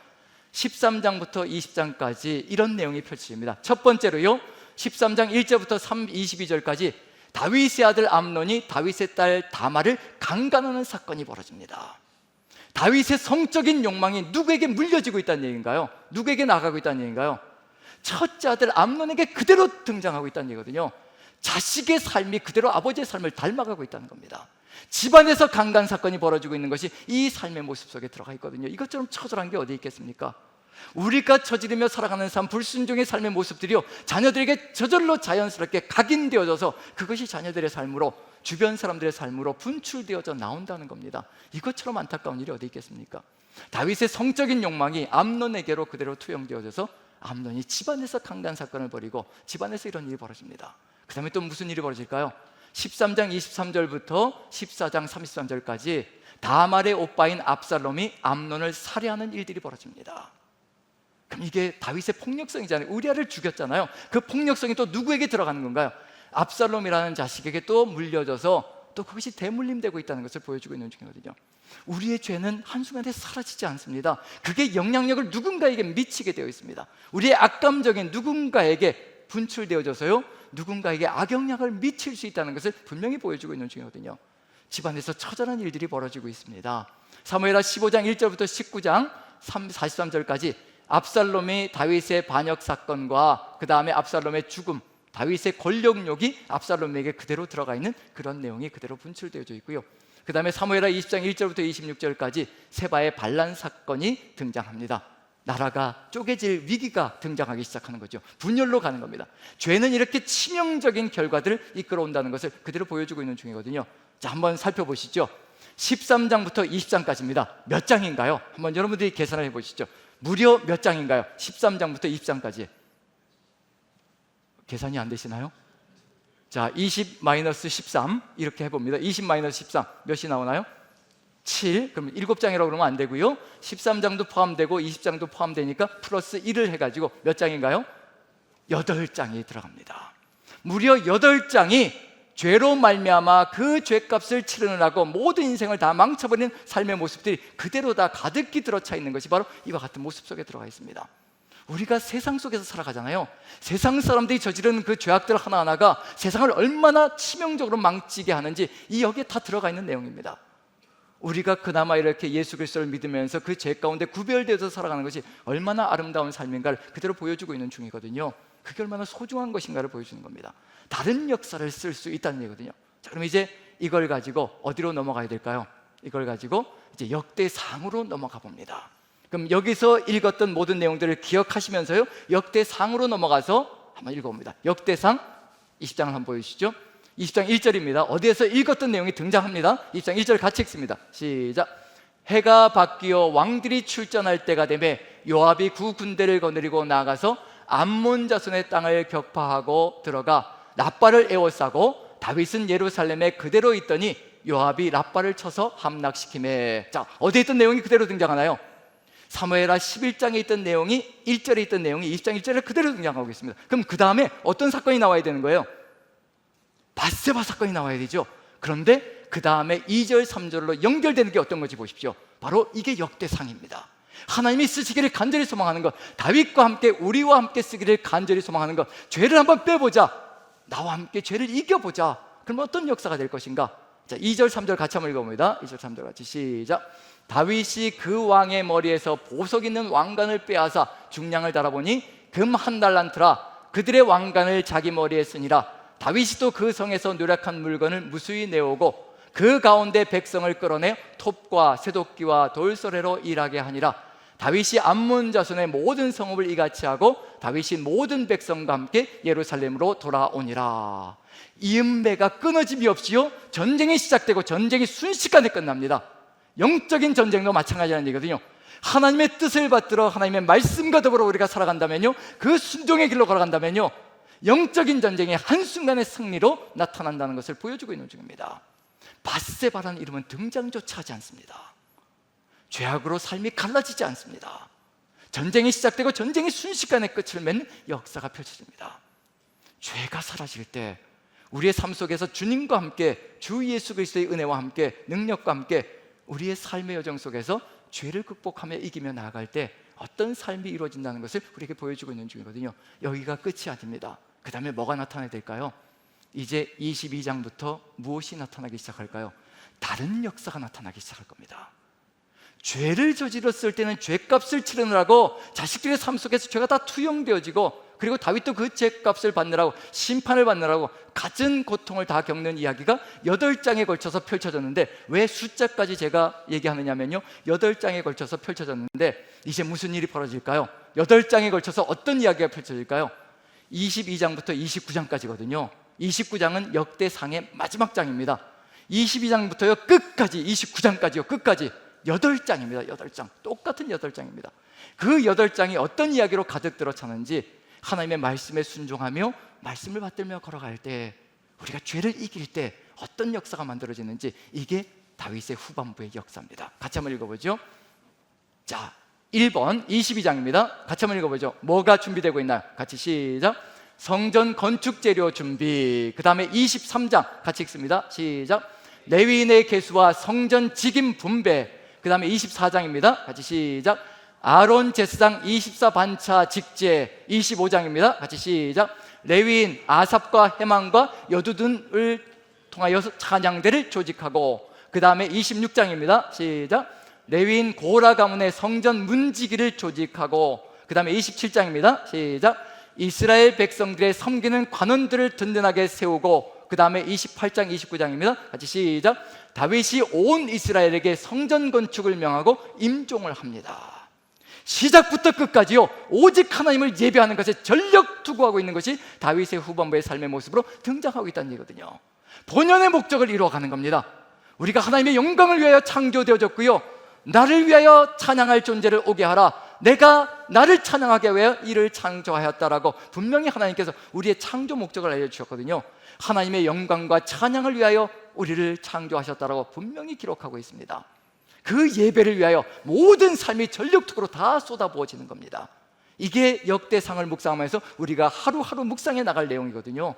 Speaker 1: 13장부터 20장까지 이런 내용이 펼쳐집니다. 첫 번째로요, 13장 1절부터 22절까지 다윗의 아들 암논이 다윗의 딸 다말을 강간하는 사건이 벌어집니다. 다윗의 성적인 욕망이 누구에게 물려지고 있다는 얘기인가요? 누구에게 나가고 있다는 얘기인가요? 첫째 아들 암논에게 그대로 등장하고 있다는 얘기거든요. 자식의 삶이 그대로 아버지의 삶을 닮아가고 있다는 겁니다. 집안에서 강간 사건이 벌어지고 있는 것이 이 삶의 모습 속에 들어가 있거든요. 이것처럼 처절한 게 어디 있겠습니까? 우리가 저지르며 살아가는 삶, 불순종의 삶의 모습들이요, 자녀들에게 저절로 자연스럽게 각인되어져서 그것이 자녀들의 삶으로, 주변 사람들의 삶으로 분출되어져 나온다는 겁니다. 이것처럼 안타까운 일이 어디 있겠습니까? 다윗의 성적인 욕망이 암논에게로 그대로 투영되어져서 암논이 집안에서 강간 사건을 벌이고 집안에서 이런 일이 벌어집니다. 그 다음에 또 무슨 일이 벌어질까요? 13장 23절부터 14장 33절까지 다말의 오빠인 압살롬이 암논을 살해하는 일들이 벌어집니다. 그럼 이게 다윗의 폭력성이잖아요. 우리아를 죽였잖아요. 그 폭력성이 또 누구에게 들어가는 건가요? 압살롬이라는 자식에게 또 물려져서 또 그것이 대물림되고 있다는 것을 보여주고 있는 중이거든요. 우리의 죄는 한순간에 사라지지 않습니다. 그게 영향력을 누군가에게 미치게 되어 있습니다. 우리의 악감정이 누군가에게 분출되어져서요, 누군가에게 악영향을 미칠 수 있다는 것을 분명히 보여주고 있는 중이거든요. 집안에서 처절한 일들이 벌어지고 있습니다. 사무엘하 15장 1절부터 19장 43절까지 압살롬이 다윗의 반역 사건과 그 다음에 압살롬의 죽음, 다윗의 권력욕이 압살롬에게 그대로 들어가 있는 그런 내용이 그대로 분출되어져 있고요. 그 다음에 사무엘하 20장 1절부터 26절까지 세바의 반란 사건이 등장합니다. 나라가 쪼개질 위기가 등장하기 시작하는 거죠. 분열로 가는 겁니다. 죄는 이렇게 치명적인 결과들을 이끌어온다는 것을 그대로 보여주고 있는 중이거든요. 자, 한번 살펴보시죠. 13장부터 20장까지입니다. 몇 장인가요? 한번 여러분들이 계산을 해보시죠. 무려 몇 장인가요? 13장부터 20장까지. 계산이 안 되시나요? 자, 20-13 이렇게 해봅니다. 20-13 몇이 나오나요? 7. 그럼 7장이라고 그러면 안 되고요, 13장도 포함되고 20장도 포함되니까 플러스 1을 해가지고 몇 장인가요? 8장이 들어갑니다. 무려 8장이 죄로 말미암아 그 죄값을 치르느라고 모든 인생을 다 망쳐버리는 삶의 모습들이 그대로 다 가득히 들어차 있는 것이 바로 이와 같은 모습 속에 들어가 있습니다. 우리가 세상 속에서 살아가잖아요. 세상 사람들이 저지르는 그 죄악들 하나하나가 세상을 얼마나 치명적으로 망치게 하는지 이 여기에 다 들어가 있는 내용입니다. 우리가 그나마 이렇게 예수 그리스도를 믿으면서 그 죄 가운데 구별되어서 살아가는 것이 얼마나 아름다운 삶인가를 그대로 보여주고 있는 중이거든요. 그게 얼마나 소중한 것인가를 보여주는 겁니다. 다른 역사를 쓸 수 있다는 얘기거든요. 자, 그럼 이제 이걸 가지고 어디로 넘어가야 될까요? 이걸 가지고 이제 역대상으로 넘어가 봅니다. 그럼 여기서 읽었던 모든 내용들을 기억하시면서요, 역대상으로 넘어가서 한번 읽어봅니다. 역대상 20장을 한번 보여주시죠. 20장 1절입니다. 어디에서 읽었던 내용이 등장합니다. 20장 1절 같이 읽습니다. 시작. 해가 바뀌어 왕들이 출전할 때가 되매 요압이 구 군대를 거느리고 나가서 암몬 자손의 땅을 격파하고 들어가 랍바를 에워싸고 다윗은 예루살렘에 그대로 있더니 요압이 랍바를 쳐서 함락시키매. 자, 어디에 있던 내용이 그대로 등장하나요? 사무엘하 11장에 있던 내용이 1절에 있던 내용이 20장 1절에 그대로 등장하고 있습니다. 그럼 그 다음에 어떤 사건이 나와야 되는 거예요? 밧세바 사건이 나와야 되죠. 그런데 그 다음에 2절 3절로 연결되는 게 어떤 건지 보십시오. 바로 이게 역대상입니다. 하나님이 쓰시기를 간절히 소망하는 것, 다윗과 함께 우리와 함께 쓰기를 간절히 소망하는 것, 죄를 한번 빼보자, 나와 함께 죄를 이겨보자. 그럼 어떤 역사가 될 것인가? 자, 2절 3절 같이 한번 읽어봅니다. 2절 3절 같이 시작. 다윗이 그 왕의 머리에서 보석 있는 왕관을 빼앗아 중량을 달아보니 금 한 달란트라. 그들의 왕관을 자기 머리에 쓰니라. 다윗이 또 그 성에서 노력한 물건을 무수히 내오고 그 가운데 백성을 끌어내 톱과 쇠도끼와 돌소래로 일하게 하니라. 다윗이 암몬 자손의 모든 성읍을 이같이 하고 다윗이 모든 백성과 함께 예루살렘으로 돌아오니라. 이음배가 끊어짐이 없이요, 전쟁이 시작되고 전쟁이 순식간에 끝납니다. 영적인 전쟁도 마찬가지라는 얘기거든요. 하나님의 뜻을 받들어 하나님의 말씀과 더불어 우리가 살아간다면요, 그 순종의 길로 걸어간다면요, 영적인 전쟁이 한순간의 승리로 나타난다는 것을 보여주고 있는 중입니다. 밧세바라는 이름은 등장조차 하지 않습니다. 죄악으로 삶이 갈라지지 않습니다. 전쟁이 시작되고 전쟁이 순식간에 끝을 맺는 역사가 펼쳐집니다. 죄가 사라질 때 우리의 삶 속에서 주님과 함께, 주 예수 그리스도의 은혜와 함께, 능력과 함께 우리의 삶의 여정 속에서 죄를 극복하며 이기며 나아갈 때 어떤 삶이 이루어진다는 것을 우리에게 보여주고 있는 중이거든요. 여기가 끝이 아닙니다. 그 다음에 뭐가 나타나야 될까요? 이제 22장부터 무엇이 나타나기 시작할까요? 다른 역사가 나타나기 시작할 겁니다. 죄를 저질렀을 때는 죄값을 치르느라고 자식들의 삶 속에서 죄가 다 투영되어지고, 그리고 다윗도 그 죄값을 받느라고, 심판을 받느라고 갖은 고통을 다 겪는 이야기가 8장에 걸쳐서 펼쳐졌는데, 왜 숫자까지 제가 얘기하느냐면요, 8장에 걸쳐서 펼쳐졌는데 이제 무슨 일이 벌어질까요? 8장에 걸쳐서 어떤 이야기가 펼쳐질까요? 22장부터 29장까지거든요 29장은 역대상의 마지막 장입니다. 22장부터요 끝까지, 29장까지요 끝까지 8장입니다 8장, 똑같은 8장입니다 그 8장이 어떤 이야기로 가득 들어차는지, 하나님의 말씀에 순종하며 말씀을 받들며 걸어갈 때, 우리가 죄를 이길 때 어떤 역사가 만들어지는지, 이게 다윗의 후반부의 역사입니다. 같이 한번 읽어보죠. 자, 1번 22장입니다 같이 한번 읽어보죠. 뭐가 준비되고 있나요? 같이 시작. 성전 건축 재료 준비. 그 다음에 23장 같이 읽습니다. 시작. 레위인의 계수와 성전 직임 분배. 그 다음에 24장입니다 같이 시작. 아론 제사장 24반차 직제. 25장입니다 같이 시작. 레위인 아삽과 헤만과 여두둔을 통하여 찬양대를 조직하고, 그 다음에 26장입니다 시작. 레위인 고라 가문의 성전 문지기를 조직하고, 그 다음에 27장입니다 시작. 이스라엘 백성들의 섬기는 관원들을 든든하게 세우고, 그 다음에 28장 29장입니다 같이 시작. 다윗이 온 이스라엘에게 성전 건축을 명하고 임종을 합니다. 시작부터 끝까지요 오직 하나님을 예배하는 것에 전력 투구하고 있는 것이 다윗의 후반부의 삶의 모습으로 등장하고 있다는 얘기거든요. 본연의 목적을 이루어가는 겁니다. 우리가 하나님의 영광을 위하여 창조되어졌고요, 나를 위하여 찬양할 존재를 오게 하라, 내가 나를 찬양하게 위하여 이를 창조하였다라고 분명히 하나님께서 우리의 창조 목적을 알려주셨거든요. 하나님의 영광과 찬양을 위하여 우리를 창조하셨다라고 분명히 기록하고 있습니다. 그 예배를 위하여 모든 삶이 전력투구로 다 쏟아부어지는 겁니다. 이게 역대상을 묵상하면서 우리가 하루하루 묵상해 나갈 내용이거든요.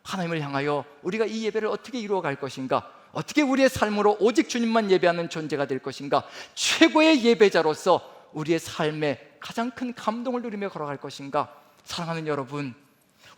Speaker 1: 하나님을 향하여 우리가 이 예배를 어떻게 이루어갈 것인가, 어떻게 우리의 삶으로 오직 주님만 예배하는 존재가 될 것인가, 최고의 예배자로서 우리의 삶에 가장 큰 감동을 누리며 걸어갈 것인가. 사랑하는 여러분,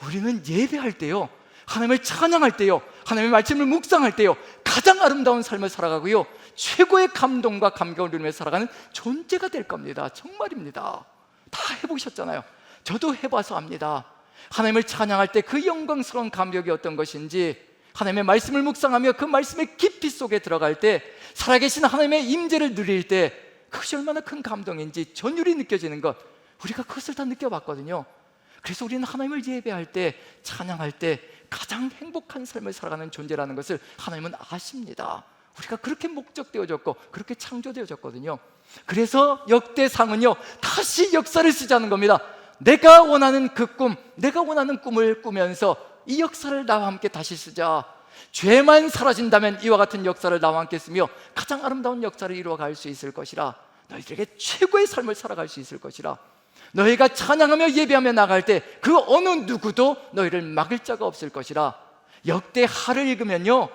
Speaker 1: 우리는 예배할 때요, 하나님을 찬양할 때요, 하나님의 말씀을 묵상할 때요, 가장 아름다운 삶을 살아가고요, 최고의 감동과 감격을 누리며 살아가는 존재가 될 겁니다. 정말입니다. 다 해보셨잖아요. 저도 해봐서 압니다. 하나님을 찬양할 때 그 영광스러운 감격이 어떤 것인지, 하나님의 말씀을 묵상하며 그 말씀의 깊이 속에 들어갈 때, 살아계신 하나님의 임재를 누릴 때 그것이 얼마나 큰 감동인지 전율이 느껴지는 것, 우리가 그것을 다 느껴봤거든요. 그래서 우리는 하나님을 예배할 때, 찬양할 때 가장 행복한 삶을 살아가는 존재라는 것을 하나님은 아십니다. 우리가 그렇게 목적되어졌고 그렇게 창조되어졌거든요. 그래서 역대상은요 다시 역사를 쓰자는 겁니다. 내가 원하는 그 꿈, 내가 원하는 꿈을 꾸면서 이 역사를 나와 함께 다시 쓰자. 죄만 사라진다면 이와 같은 역사를 나와 함께 쓰며 가장 아름다운 역사를 이루어갈 수 있을 것이라, 너희들에게 최고의 삶을 살아갈 수 있을 것이라, 너희가 찬양하며 예배하며 나갈 때 그 어느 누구도 너희를 막을 자가 없을 것이라. 역대하를 읽으면요,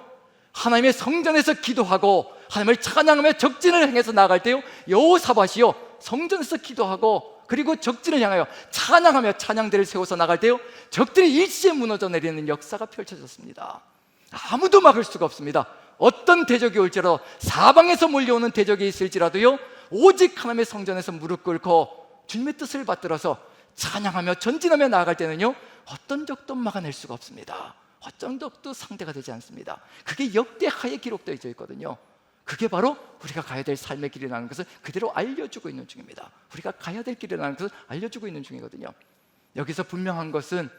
Speaker 1: 하나님의 성전에서 기도하고 하나님을 찬양하며 적진을 향해서 나갈 때요, 여호사밧이요 성전에서 기도하고 그리고 적진을 향하여 찬양하며 찬양대를 세워서 나갈 때요, 적들이 일시에 무너져 내리는 역사가 펼쳐졌습니다. 아무도 막을 수가 없습니다. 어떤 대적이 올지라도, 사방에서 몰려오는 대적이 있을지라도요, 오직 하나님의 성전에서 무릎 꿇고 주님의 뜻을 받들어서 찬양하며 전진하며 나아갈 때는요, 어떤 적도 막아낼 수가 없습니다. 어떤 적도 상대가 되지 않습니다. 그게 역대하에 기록되어 있거든요. 그게 바로 우리가 가야 될 삶의 길이라는 것을 그대로 알려주고 있는 중입니다. 우리가 가야 될 길이라는 것을 알려주고 있는 중이거든요. 여기서 분명한 것은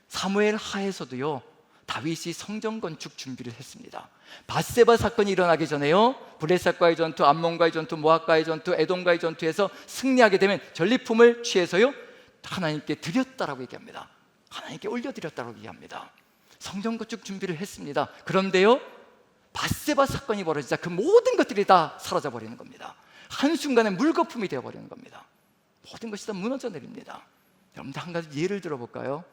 Speaker 1: 사무엘 하에서도요, 다윗이 성전 건축 준비를 했습니다. 밧세바 사건이 일어나기 전에요, 블레셋과의 전투, 암몬과의 전투, 모압과의 전투, 에돔과의 전투에서 승리하게 되면 전리품을 취해서요 하나님께 드렸다라고 얘기합니다. 하나님께 올려드렸다라고 얘기합니다. 성전 건축 준비를 했습니다. 그런데요, 밧세바 사건이 벌어지자 그 모든 것들이 다 사라져 버리는 겁니다. 한순간에 물거품이 되어버리는 겁니다. 모든 것이 다 무너져 내립니다. 여러분들 한 가지 예를 들어볼까요?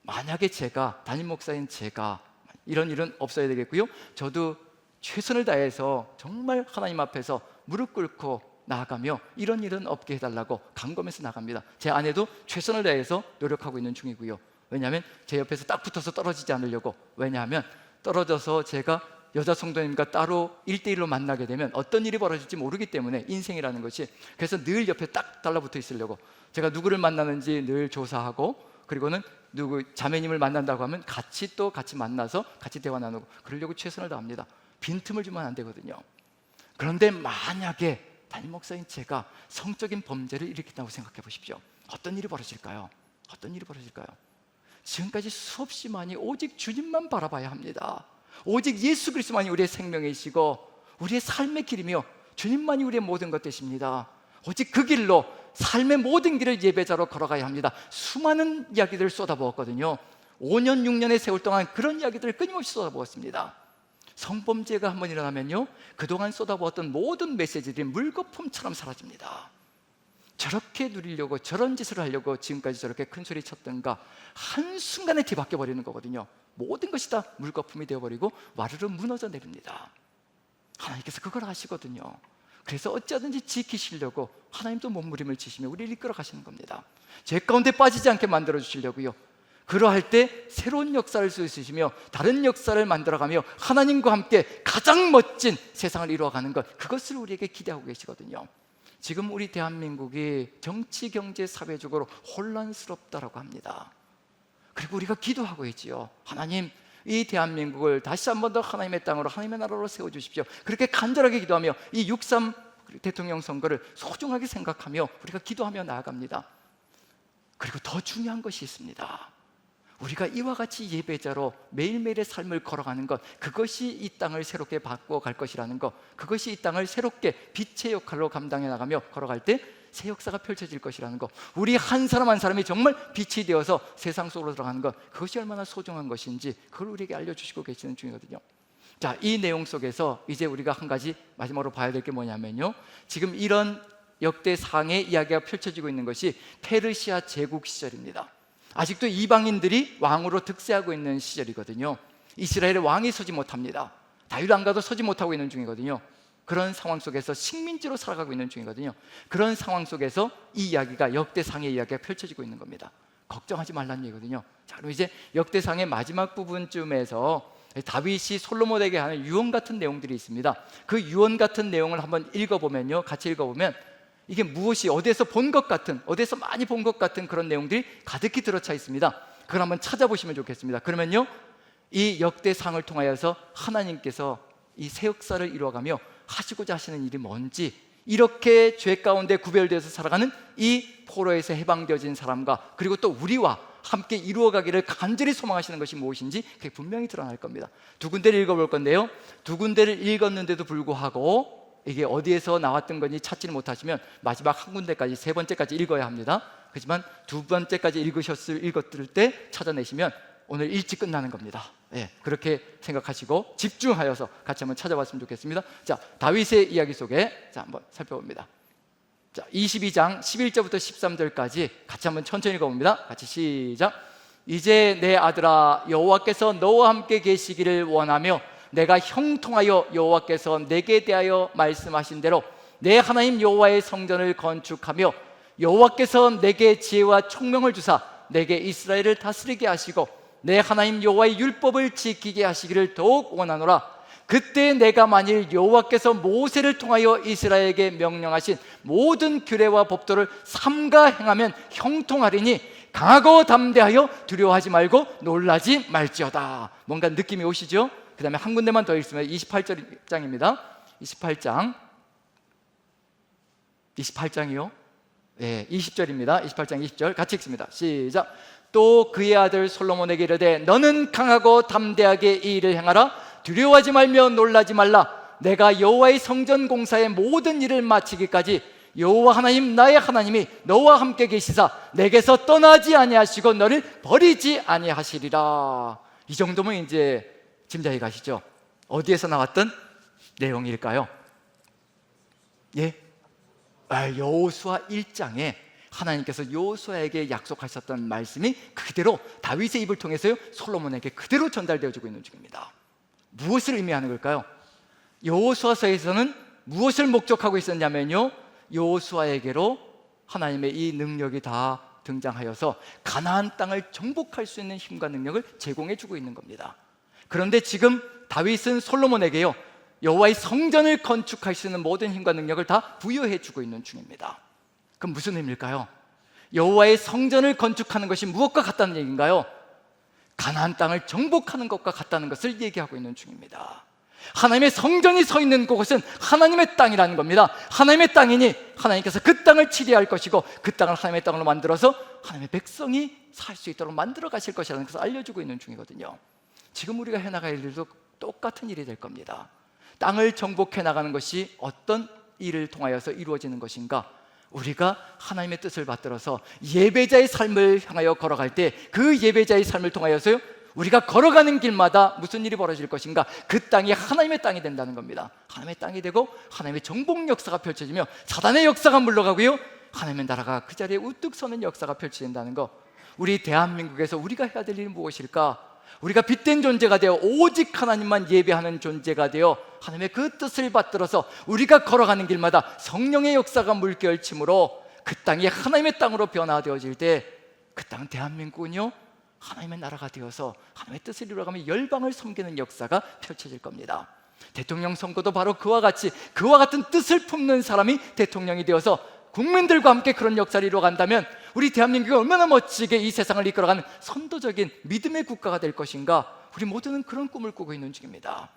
Speaker 1: 만약에 제가, 담임 목사인 제가 이런 일은 없어야 되겠고요, 저도 최선을 다해서 정말 하나님 앞에서 무릎 꿇고 나아가며 이런 일은 없게 해달라고 간검해서 나갑니다. 제 아내도 최선을 다해서 노력하고 있는 중이고요. 왜냐하면 제 옆에서 딱 붙어서 떨어지지 않으려고. 왜냐하면 떨어져서 제가 여자 성도님과 따로 1대1로 만나게 되면 어떤 일이 벌어질지 모르기 때문에, 인생이라는 것이. 그래서 늘 옆에 딱 달라붙어 있으려고 제가 누구를 만나는지 늘 조사하고, 그리고는 누구 자매님을 만난다고 하면 같이 만나서 같이 대화 나누고, 그러려고 최선을 다합니다. 빈틈을 주면 안 되거든요. 그런데 만약에 담임 목사인 제가 성적인 범죄를 일으킨다고 생각해 보십시오. 어떤 일이 벌어질까요? 어떤 일이 벌어질까요? 지금까지 수없이 많이 오직 주님만 바라봐야 합니다. 오직 예수 그리스도만이 우리의 생명이시고 우리의 삶의 길이며 주님만이 우리의 모든 것 되십니다. 오직 그 길로 삶의 모든 길을 예배자로 걸어가야 합니다. 수많은 이야기들을 쏟아부었거든요. 5년 6년의 세월 동안 그런 이야기들을 끊임없이 쏟아부었습니다. 성범죄가 한번 일어나면요, 그동안 쏟아부었던 모든 메시지들이 물거품처럼 사라집니다. 저렇게 누리려고, 저런 짓을 하려고 지금까지 저렇게 큰 소리 쳤던가 한순간에 뒤바뀌어 버리는 거거든요. 모든 것이 다 물거품이 되어버리고 와르르 무너져 내립니다. 하나님께서 그걸 아시거든요. 그래서 어찌하든지 지키시려고 하나님도 몸부림을 치시며 우리를 이끌어 가시는 겁니다. 죄 가운데 빠지지 않게 만들어 주시려고요. 그러할 때 새로운 역사를 쓰시며 다른 역사를 만들어가며 하나님과 함께 가장 멋진 세상을 이루어가는 것, 그것을 우리에게 기대하고 계시거든요. 지금 우리 대한민국이 정치, 경제, 사회적으로 혼란스럽다라고 합니다. 그리고 우리가 기도하고 있지요. 하나님, 이 대한민국을 다시 한 번 더 하나님의 땅으로, 하나님의 나라로 세워주십시오. 그렇게 간절하게 기도하며 이 6.3 대통령 선거를 소중하게 생각하며 우리가 기도하며 나아갑니다. 그리고 더 중요한 것이 있습니다. 우리가 이와 같이 예배자로 매일매일의 삶을 걸어가는 것, 그것이 이 땅을 새롭게 바꿔갈 것이라는 것, 그것이 이 땅을 새롭게 빛의 역할로 감당해 나가며 걸어갈 때 새 역사가 펼쳐질 것이라는 것, 우리 한 사람 한 사람이 정말 빛이 되어서 세상 속으로 들어가는 것, 그것이 얼마나 소중한 것인지 그걸 우리에게 알려주시고 계시는 중이거든요. 자, 이 내용 속에서 이제 우리가 한 가지 마지막으로 봐야 될 게 뭐냐면요, 지금 이런 역대상의 이야기가 펼쳐지고 있는 것이 페르시아 제국 시절입니다. 아직도 이방인들이 왕으로 득세하고 있는 시절이거든요. 이스라엘의 왕이 서지 못합니다. 다윗 왕가도 서지 못하고 있는 중이거든요. 그런 상황 속에서 식민지로 살아가고 있는 중이거든요. 그런 상황 속에서 이 이야기가, 역대상의 이야기가 펼쳐지고 있는 겁니다. 걱정하지 말라는 얘기거든요. 자, 그럼 이제 역대상의 마지막 부분쯤에서 다윗이 솔로몬에게 하는 유언 같은 내용들이 있습니다. 그 유언 같은 내용을 한번 읽어보면요, 같이 읽어보면 이게 무엇이 어디에서 본 것 같은, 어디에서 많이 본 것 같은 그런 내용들이 가득히 들어차 있습니다. 그걸 한번 찾아보시면 좋겠습니다. 그러면요, 이 역대상을 통하여서 하나님께서 이 새 역사를 이루어가며 하시고자 하시는 일이 뭔지, 이렇게 죄 가운데 구별되어서 살아가는 이 포로에서 해방되어진 사람과 그리고 또 우리와 함께 이루어가기를 간절히 소망하시는 것이 무엇인지 그게 분명히 드러날 겁니다. 두 군데를 읽어볼 건데요, 두 군데를 읽었는데도 불구하고 이게 어디에서 나왔던 건지 찾지를 못하시면 마지막 한 군데까지, 세 번째까지 읽어야 합니다. 그렇지만 두 번째까지 읽었을 때 찾아내시면 오늘 일찍 끝나는 겁니다. 예, 그렇게 생각하시고 집중하여서 같이 한번 찾아봤으면 좋겠습니다. 자, 다윗의 이야기 속에 한번 살펴봅니다. 자, 22장 11절부터 13절까지 같이 한번 천천히 읽어봅니다. 같이 시작. 이제 내 아들아, 여호와께서 너와 함께 계시기를 원하며 내가 형통하여 여호와께서 내게 대하여 말씀하신 대로 내 하나님 여호와의 성전을 건축하며 여호와께서 내게 지혜와 총명을 주사 내게 이스라엘을 다스리게 하시고 내 하나님 여호와의 율법을 지키게 하시기를 더욱 원하노라. 그때 내가 만일 여호와께서 모세를 통하여 이스라엘에게 명령하신 모든 규례와 법도를 삼가 행하면 형통하리니 강하고 담대하여 두려워하지 말고 놀라지 말지어다. 뭔가 느낌이 오시죠? 그 다음에 한 군데만 더 읽으면 28장입니다 28장이요? 네, 20절입니다 28장 20절 같이 읽습니다. 시작. 또 그의 아들 솔로몬에게 이르되 너는 강하고 담대하게 이 일을 행하라. 두려워하지 말며 놀라지 말라. 내가 여호와의 성전 공사의 모든 일을 마치기까지 여호와 하나님 나의 하나님이 너와 함께 계시사 내게서 떠나지 아니하시고 너를 버리지 아니하시리라. 이 정도면 이제 짐작이 가시죠? 어디에서 나왔던 내용일까요? 예? 여호수아 1장에 하나님께서 여호수아에게 약속하셨던 말씀이 그대로 다윗의 입을 통해서요 솔로몬에게 그대로 전달되어지고 있는 중입니다. 무엇을 의미하는 걸까요? 여호수아서에서는 무엇을 목적하고 있었냐면요, 여호수아에게로 하나님의 이 능력이 다 등장하여서 가나안 땅을 정복할 수 있는 힘과 능력을 제공해 주고 있는 겁니다. 그런데 지금 다윗은 솔로몬에게요 여호와의 성전을 건축할 수 있는 모든 힘과 능력을 다 부여해 주고 있는 중입니다. 그럼 무슨 의미일까요? 여호와의 성전을 건축하는 것이 무엇과 같다는 얘기인가요? 가나안 땅을 정복하는 것과 같다는 것을 얘기하고 있는 중입니다. 하나님의 성전이 서 있는 그곳은 하나님의 땅이라는 겁니다. 하나님의 땅이니 하나님께서 그 땅을 치리할 것이고 그 땅을 하나님의 땅으로 만들어서 하나님의 백성이 살 수 있도록 만들어 가실 것이라는 것을 알려주고 있는 중이거든요. 지금 우리가 해나갈 일도 똑같은 일이 될 겁니다. 땅을 정복해 나가는 것이 어떤 일을 통하여서 이루어지는 것인가? 우리가 하나님의 뜻을 받들어서 예배자의 삶을 향하여 걸어갈 때 그 예배자의 삶을 통하여서요 우리가 걸어가는 길마다 무슨 일이 벌어질 것인가? 그 땅이 하나님의 땅이 된다는 겁니다. 하나님의 땅이 되고 하나님의 정복 역사가 펼쳐지며 사단의 역사가 물러가고요 하나님의 나라가 그 자리에 우뚝 서는 역사가 펼쳐진다는 것. 우리 대한민국에서 우리가 해야 될 일은 무엇일까? 우리가 빛된 존재가 되어 오직 하나님만 예배하는 존재가 되어 하나님의 그 뜻을 받들어서 우리가 걸어가는 길마다 성령의 역사가 물결침으로 그 땅이 하나님의 땅으로 변화되어질 때 그 땅 대한민국은요 하나님의 나라가 되어서 하나님의 뜻을 이루어가며 열방을 섬기는 역사가 펼쳐질 겁니다. 대통령 선거도 바로 그와 같은 뜻을 품는 사람이 대통령이 되어서 국민들과 함께 그런 역사를 이루어간다면 우리 대한민국이 얼마나 멋지게 이 세상을 이끌어가는 선도적인 믿음의 국가가 될 것인가? 우리 모두는 그런 꿈을 꾸고 있는 중입니다.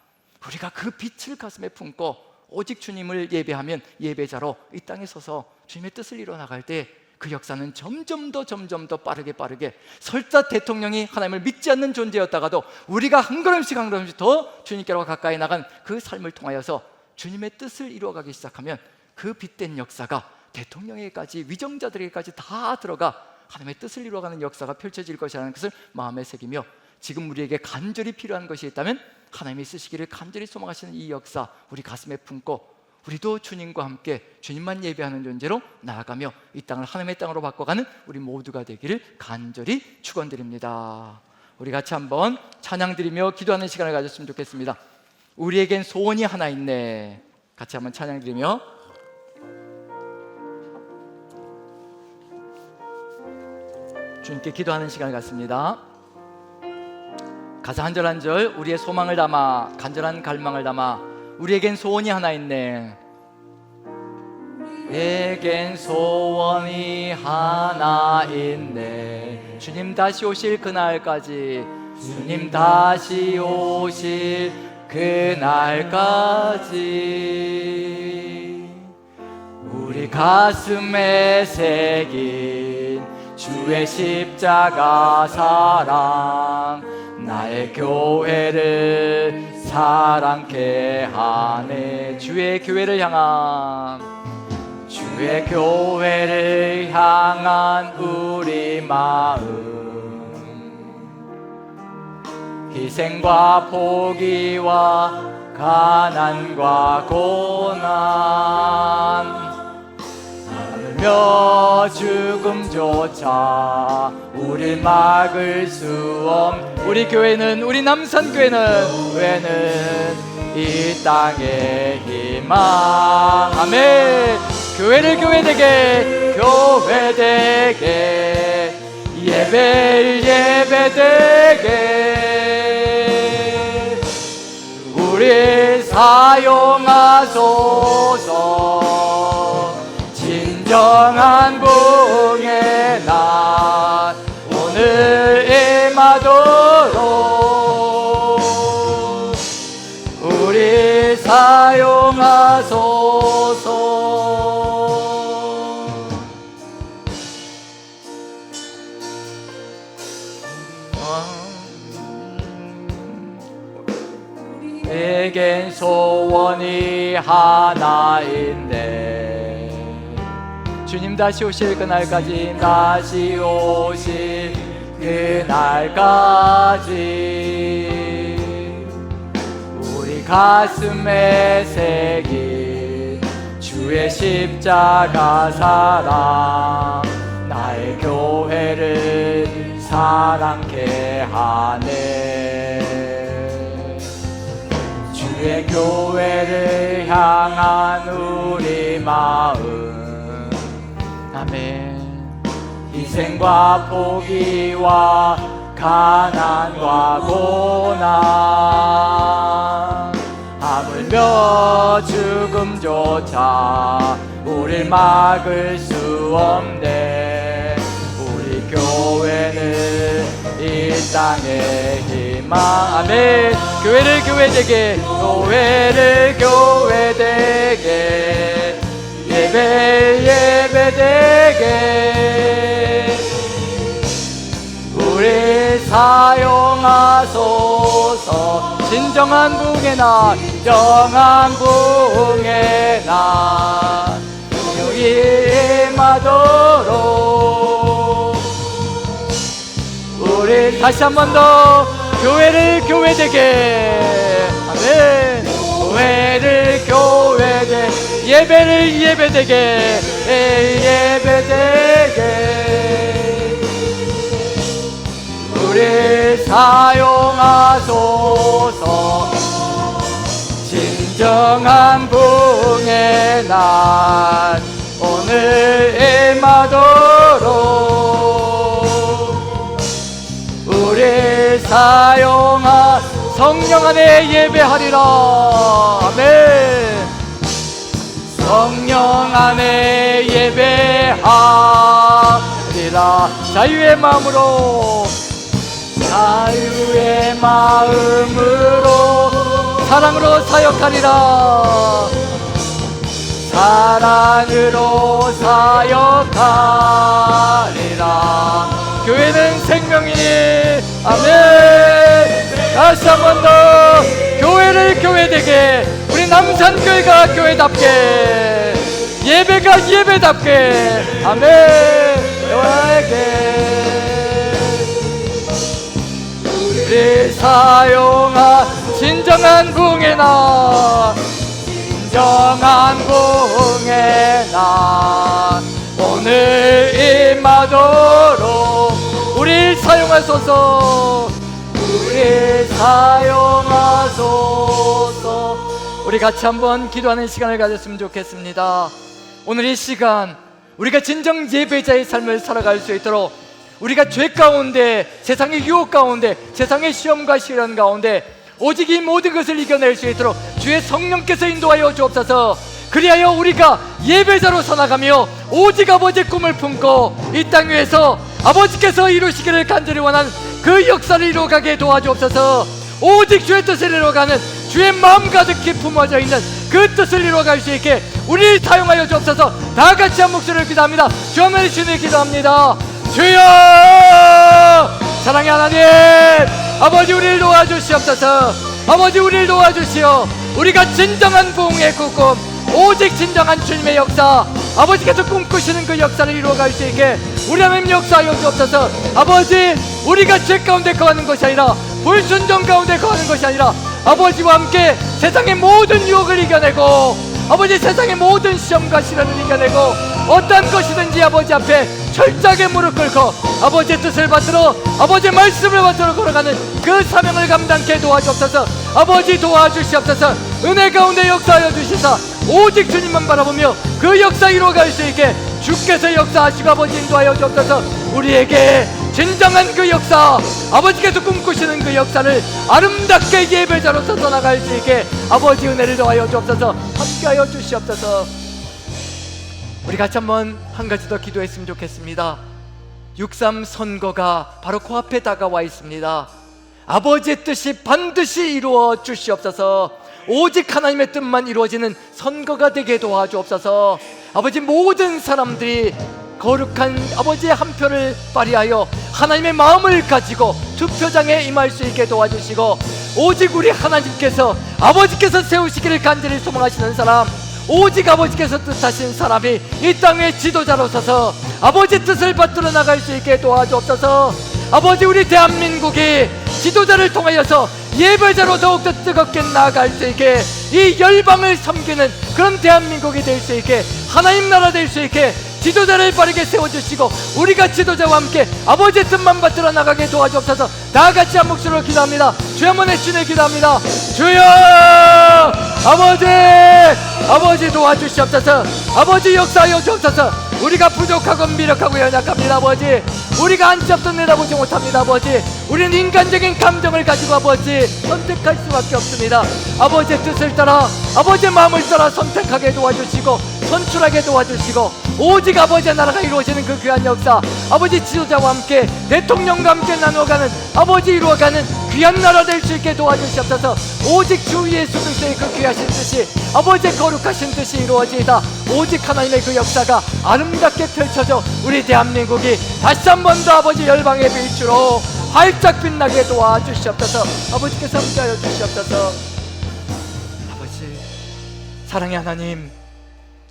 Speaker 1: 우리가 그 빛을 가슴에 품고 오직 주님을 예배하면 예배자로 이 땅에 서서 주님의 뜻을 이루어나갈 때 그 역사는 점점 더 빠르게 설사 대통령이 하나님을 믿지 않는 존재였다가도 우리가 한 걸음씩 더 주님께로 가까이 나간 그 삶을 통하여서 주님의 뜻을 이루어가기 시작하면 그 빛된 역사가 대통령에게까지 위정자들에게까지 다 들어가 하나님의 뜻을 이루어가는 역사가 펼쳐질 것이라는 것을 마음에 새기며 지금 우리에게 간절히 필요한 것이 있다면 하나님이 쓰시기를 간절히 소망하시는 이 역사 우리 가슴에 품고 우리도 주님과 함께 주님만 예배하는 존재로 나아가며 이 땅을 하나님의 땅으로 바꿔가는 우리 모두가 되기를 간절히 축원드립니다. 우리 같이 한번 찬양 드리며 기도하는 시간을 가졌으면 좋겠습니다. 우리에겐 소원이 하나 있네. 같이 한번 찬양 드리며 주님께 기도하는 시간을 갖습니다. 가사 한 절 한 절 우리의 소망을 담아 간절한 갈망을 담아 우리에겐 소원이 하나 있네. 우리에겐 소원이 하나 있네. 주님 다시 오실 그날까지 주님 다시 오실 그날까지 우리 가슴에 새긴 주의 십자가 사랑 나의 교회를 사랑케 하네. 주의 교회를 향한 우리 마음 희생과 포기와 가난과 고난 하늘며 죽음조차 우릴 막을 수 없는 우리 교회는 우리 남산교회는 이 땅의 희망. 아멘. 교회를 교회되게 예배를 예배되게 우리 사용하소서. 진정한 부흥의 날 오늘 임하도록 우리 사용하소서. 내겐 소원이 하나인데 주님 다시 오실 그날까지 우리 가슴에 새긴 주의 십자가 사랑 나의 교회를 사랑케 하네. 주의 교회를 향한 우리 마음 아멘. 희생과 포기와 가난과 고난 하물며 죽음조차 우릴 막을 수 없네. 우리 교회는 이 땅의 희망 아멘. 교회를 교회되게 교회를 교회되게 예배 예배되게 우리 사용하소서. 진정한 부흥의 날 진정한 부흥의 날 여기 임하도록 우리 다시 한 번 더 교회를 교회되게 아멘. 교회를 교회되게 예배를 예배되게 예배되게 우리 사용하소서. 진정한 부흥의 날 오늘 임하도록 우리 사용하 성령 안에 예배하리라 아멘. 성령 안에 예배하리라. 자유의 마음으로 자유의 마음으로 사랑으로 사역하리라. 사랑으로 사역하리라. 교회는 생명이니 아멘. 다시 한 번 더 교회를 교회되게 우리 남산교회가 교회답게 예배가 예배답게 아멘. 우리 사용한 진정한 부흥의 날 진정한 부흥의 날 오늘 임하도록 우리 사용하소서. 우리 사용하소서. 우리 같이 한번 기도하는 시간을 가졌으면 좋겠습니다. 오늘 이 시간 우리가 진정 예배자의 삶을 살아갈 수 있도록 우리가 죄 가운데 세상의 유혹 가운데 세상의 시험과 시련 가운데 오직 이 모든 것을 이겨낼 수 있도록 주의 성령께서 인도하여 주옵소서. 그리하여 우리가 예배자로 서나가며 오직 아버지의 꿈을 품고 이 땅 위에서 아버지께서 이루시기를 간절히 원하는 그 역사를 이루어가게 도와주옵소서. 오직 주의 뜻을 이루어가는 주의 마음 가득히 품어져 있는 그 뜻을 이루어갈 수 있게 우리를 사용하여 주옵소서. 다 같이 한 목소리를 기도합니다. 주 하나님 주님 기도합니다. 주여 사랑의 하나님 아버지 우리를 도와주시옵소서. 아버지 우리를 도와주시오. 우리가 진정한 부흥의 꿈 오직 진정한 주님의 역사 아버지께서 꿈꾸시는 그 역사를 이루어갈 수 있게 우리 하나님 역사하여 주옵소서. 아버지 우리가 죄 가운데 거하는 것이 아니라 불순종 가운데 거하는 것이 아니라 아버지와 함께 세상의 모든 유혹을 이겨내고 아버지 세상의 모든 시험과 시련을 이겨내고 어떤 것이든지 아버지 앞에 철저하게 무릎 꿇고 아버지의 뜻을 받들어 아버지의 말씀을 받들어 걸어가는 그 사명을 감당케 도와주옵소서. 아버지 도와주시옵소서. 은혜 가운데 역사하여 주시사 오직 주님만 바라보며 그 역사 이루어갈 수 있게 주께서 역사하시고 아버지 인도하여 주옵소서. 우리에게 진정한 그 역사 아버지께서 꿈꾸시는 그 역사를 아름답게 예배자로서 떠나갈 수 있게 아버지 은혜를 더하여 주옵소서. 함께하여 주시옵소서. 우리 같이 한번 한 가지 더 기도했으면 좋겠습니다. 6.3 선거가 바로 코앞에 다가와 있습니다. 아버지의 뜻이 반드시 이루어 주시옵소서. 오직 하나님의 뜻만 이루어지는 선거가 되게 도와주옵소서. 아버지 모든 사람들이 거룩한 아버지의 한 표를 발휘하여 하나님의 마음을 가지고 투표장에 임할 수 있게 도와주시고 오직 우리 하나님께서 아버지께서 세우시기를 간절히 소망하시는 사람 오직 아버지께서 뜻하신 사람이 이 땅의 지도자로 서서 아버지 뜻을 받들어 나갈 수 있게 도와주옵소서. 아버지 우리 대한민국이 지도자를 통하여서 예배자로 더욱더 뜨겁게 나아갈 수 있게, 이 열방을 섬기는 그런 대한민국이 될 수 있게, 하나님 나라 될 수 있게 지도자를 바르게 세워주시고, 우리가 지도자와 함께 아버지의 뜻만 받들어 나가게 도와주옵소서. 다같이 한 목소리로 기도합니다. 주여 한번 외치며 기도합니다. 주여 아버지 도와주시옵소서. 아버지 역사하여 주옵소서. 우리가 부족하고 미력하고 연약합니다. 아버지, 우리가 한 치 앞도 내다보지 못합니다. 아버지, 우리는 인간적인 감정을 가지고 아버지 선택할 수밖에 없습니다. 아버지의 뜻을 따라, 아버지의 마음을 따라 선택하게 도와주시고 선출하게 도와주시고, 오직 아버지의 나라가 이루어지는 그 귀한 역사, 아버지 지도자와 함께 대통령과 함께 나누어가는, 아버지 이루어가는 귀한 나라 될 수 있게 도와주시옵소서. 오직 주 예수 그리스도의 그 귀하신 뜻이, 아버지의 거룩하신 뜻이 이루어지이다. 오직 하나님의 그 역사가 아름답게 펼쳐져 우리 대한민국이 다시 한 번 더 아버지 열방의 빛으로 활짝 빛나게 도와주시옵소서. 아버지께서 함께하여 주시옵소서. 아버지 사랑의 하나님,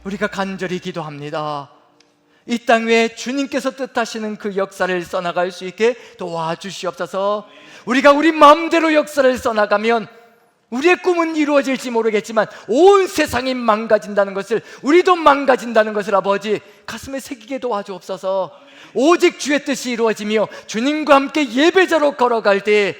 Speaker 1: 우리가 간절히 기도합니다. 이 땅 위에 주님께서 뜻하시는 그 역사를 써나갈 수 있게 도와주시옵소서. 우리가 우리 마음대로 역사를 써나가면 우리의 꿈은 이루어질지 모르겠지만 온 세상이 망가진다는 것을, 우리도 망가진다는 것을 아버지 가슴에 새기게 도와주옵소서. 오직 주의 뜻이 이루어지며 주님과 함께 예배자로 걸어갈 때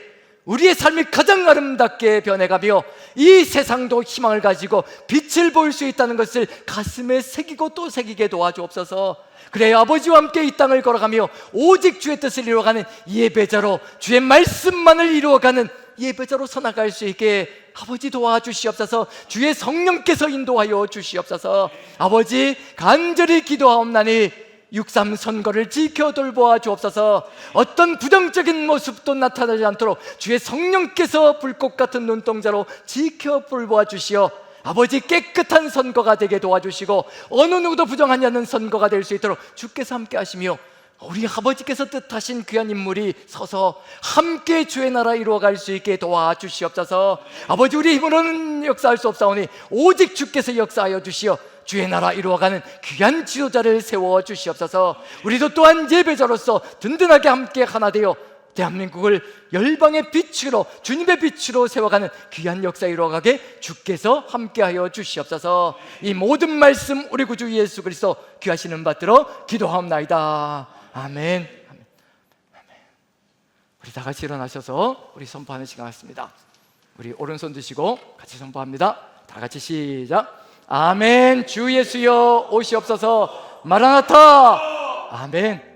Speaker 1: 우리의 삶이 가장 아름답게 변해가며 이 세상도 희망을 가지고 빛을 볼 수 있다는 것을 가슴에 새기고 또 새기게 도와주옵소서. 그래야 아버지와 함께 이 땅을 걸어가며 오직 주의 뜻을 이루어가는 예배자로, 주의 말씀만을 이루어가는 예배자로 서나갈 수 있게 아버지 도와주시옵소서. 주의 성령께서 인도하여 주시옵소서. 아버지 간절히 기도하옵나니 6.3 선거를 지켜 돌보아 주옵소서. 어떤 부정적인 모습도 나타나지 않도록 주의 성령께서 불꽃 같은 눈동자로 지켜 돌보아 주시어 아버지 깨끗한 선거가 되게 도와주시고, 어느 누구도 부정하지 않는 선거가 될 수 있도록 주께서 함께 하시며, 우리 아버지께서 뜻하신 귀한 인물이 서서 함께 주의 나라 이루어갈 수 있게 도와주시옵소서. 아버지, 우리 힘으로는 역사할 수 없사오니 오직 주께서 역사하여 주시어 주의 나라 이루어가는 귀한 지도자를 세워주시옵소서. 우리도 또한 예배자로서 든든하게 함께 하나 되어 대한민국을 열방의 빛으로, 주님의 빛으로 세워가는 귀한 역사 이루어가게 주께서 함께하여 주시옵소서. 이 모든 말씀 우리 구주 예수 그리스도 귀하시는 받들어 기도하옵나이다. 아멘. 우리 다 같이 일어나셔서 우리 선포하는 시간 같습니다. 우리 오른손 드시고 같이 선포합니다. 다 같이 시작. 아멘. 주 예수여 오시옵소서. 마라나타. 아멘.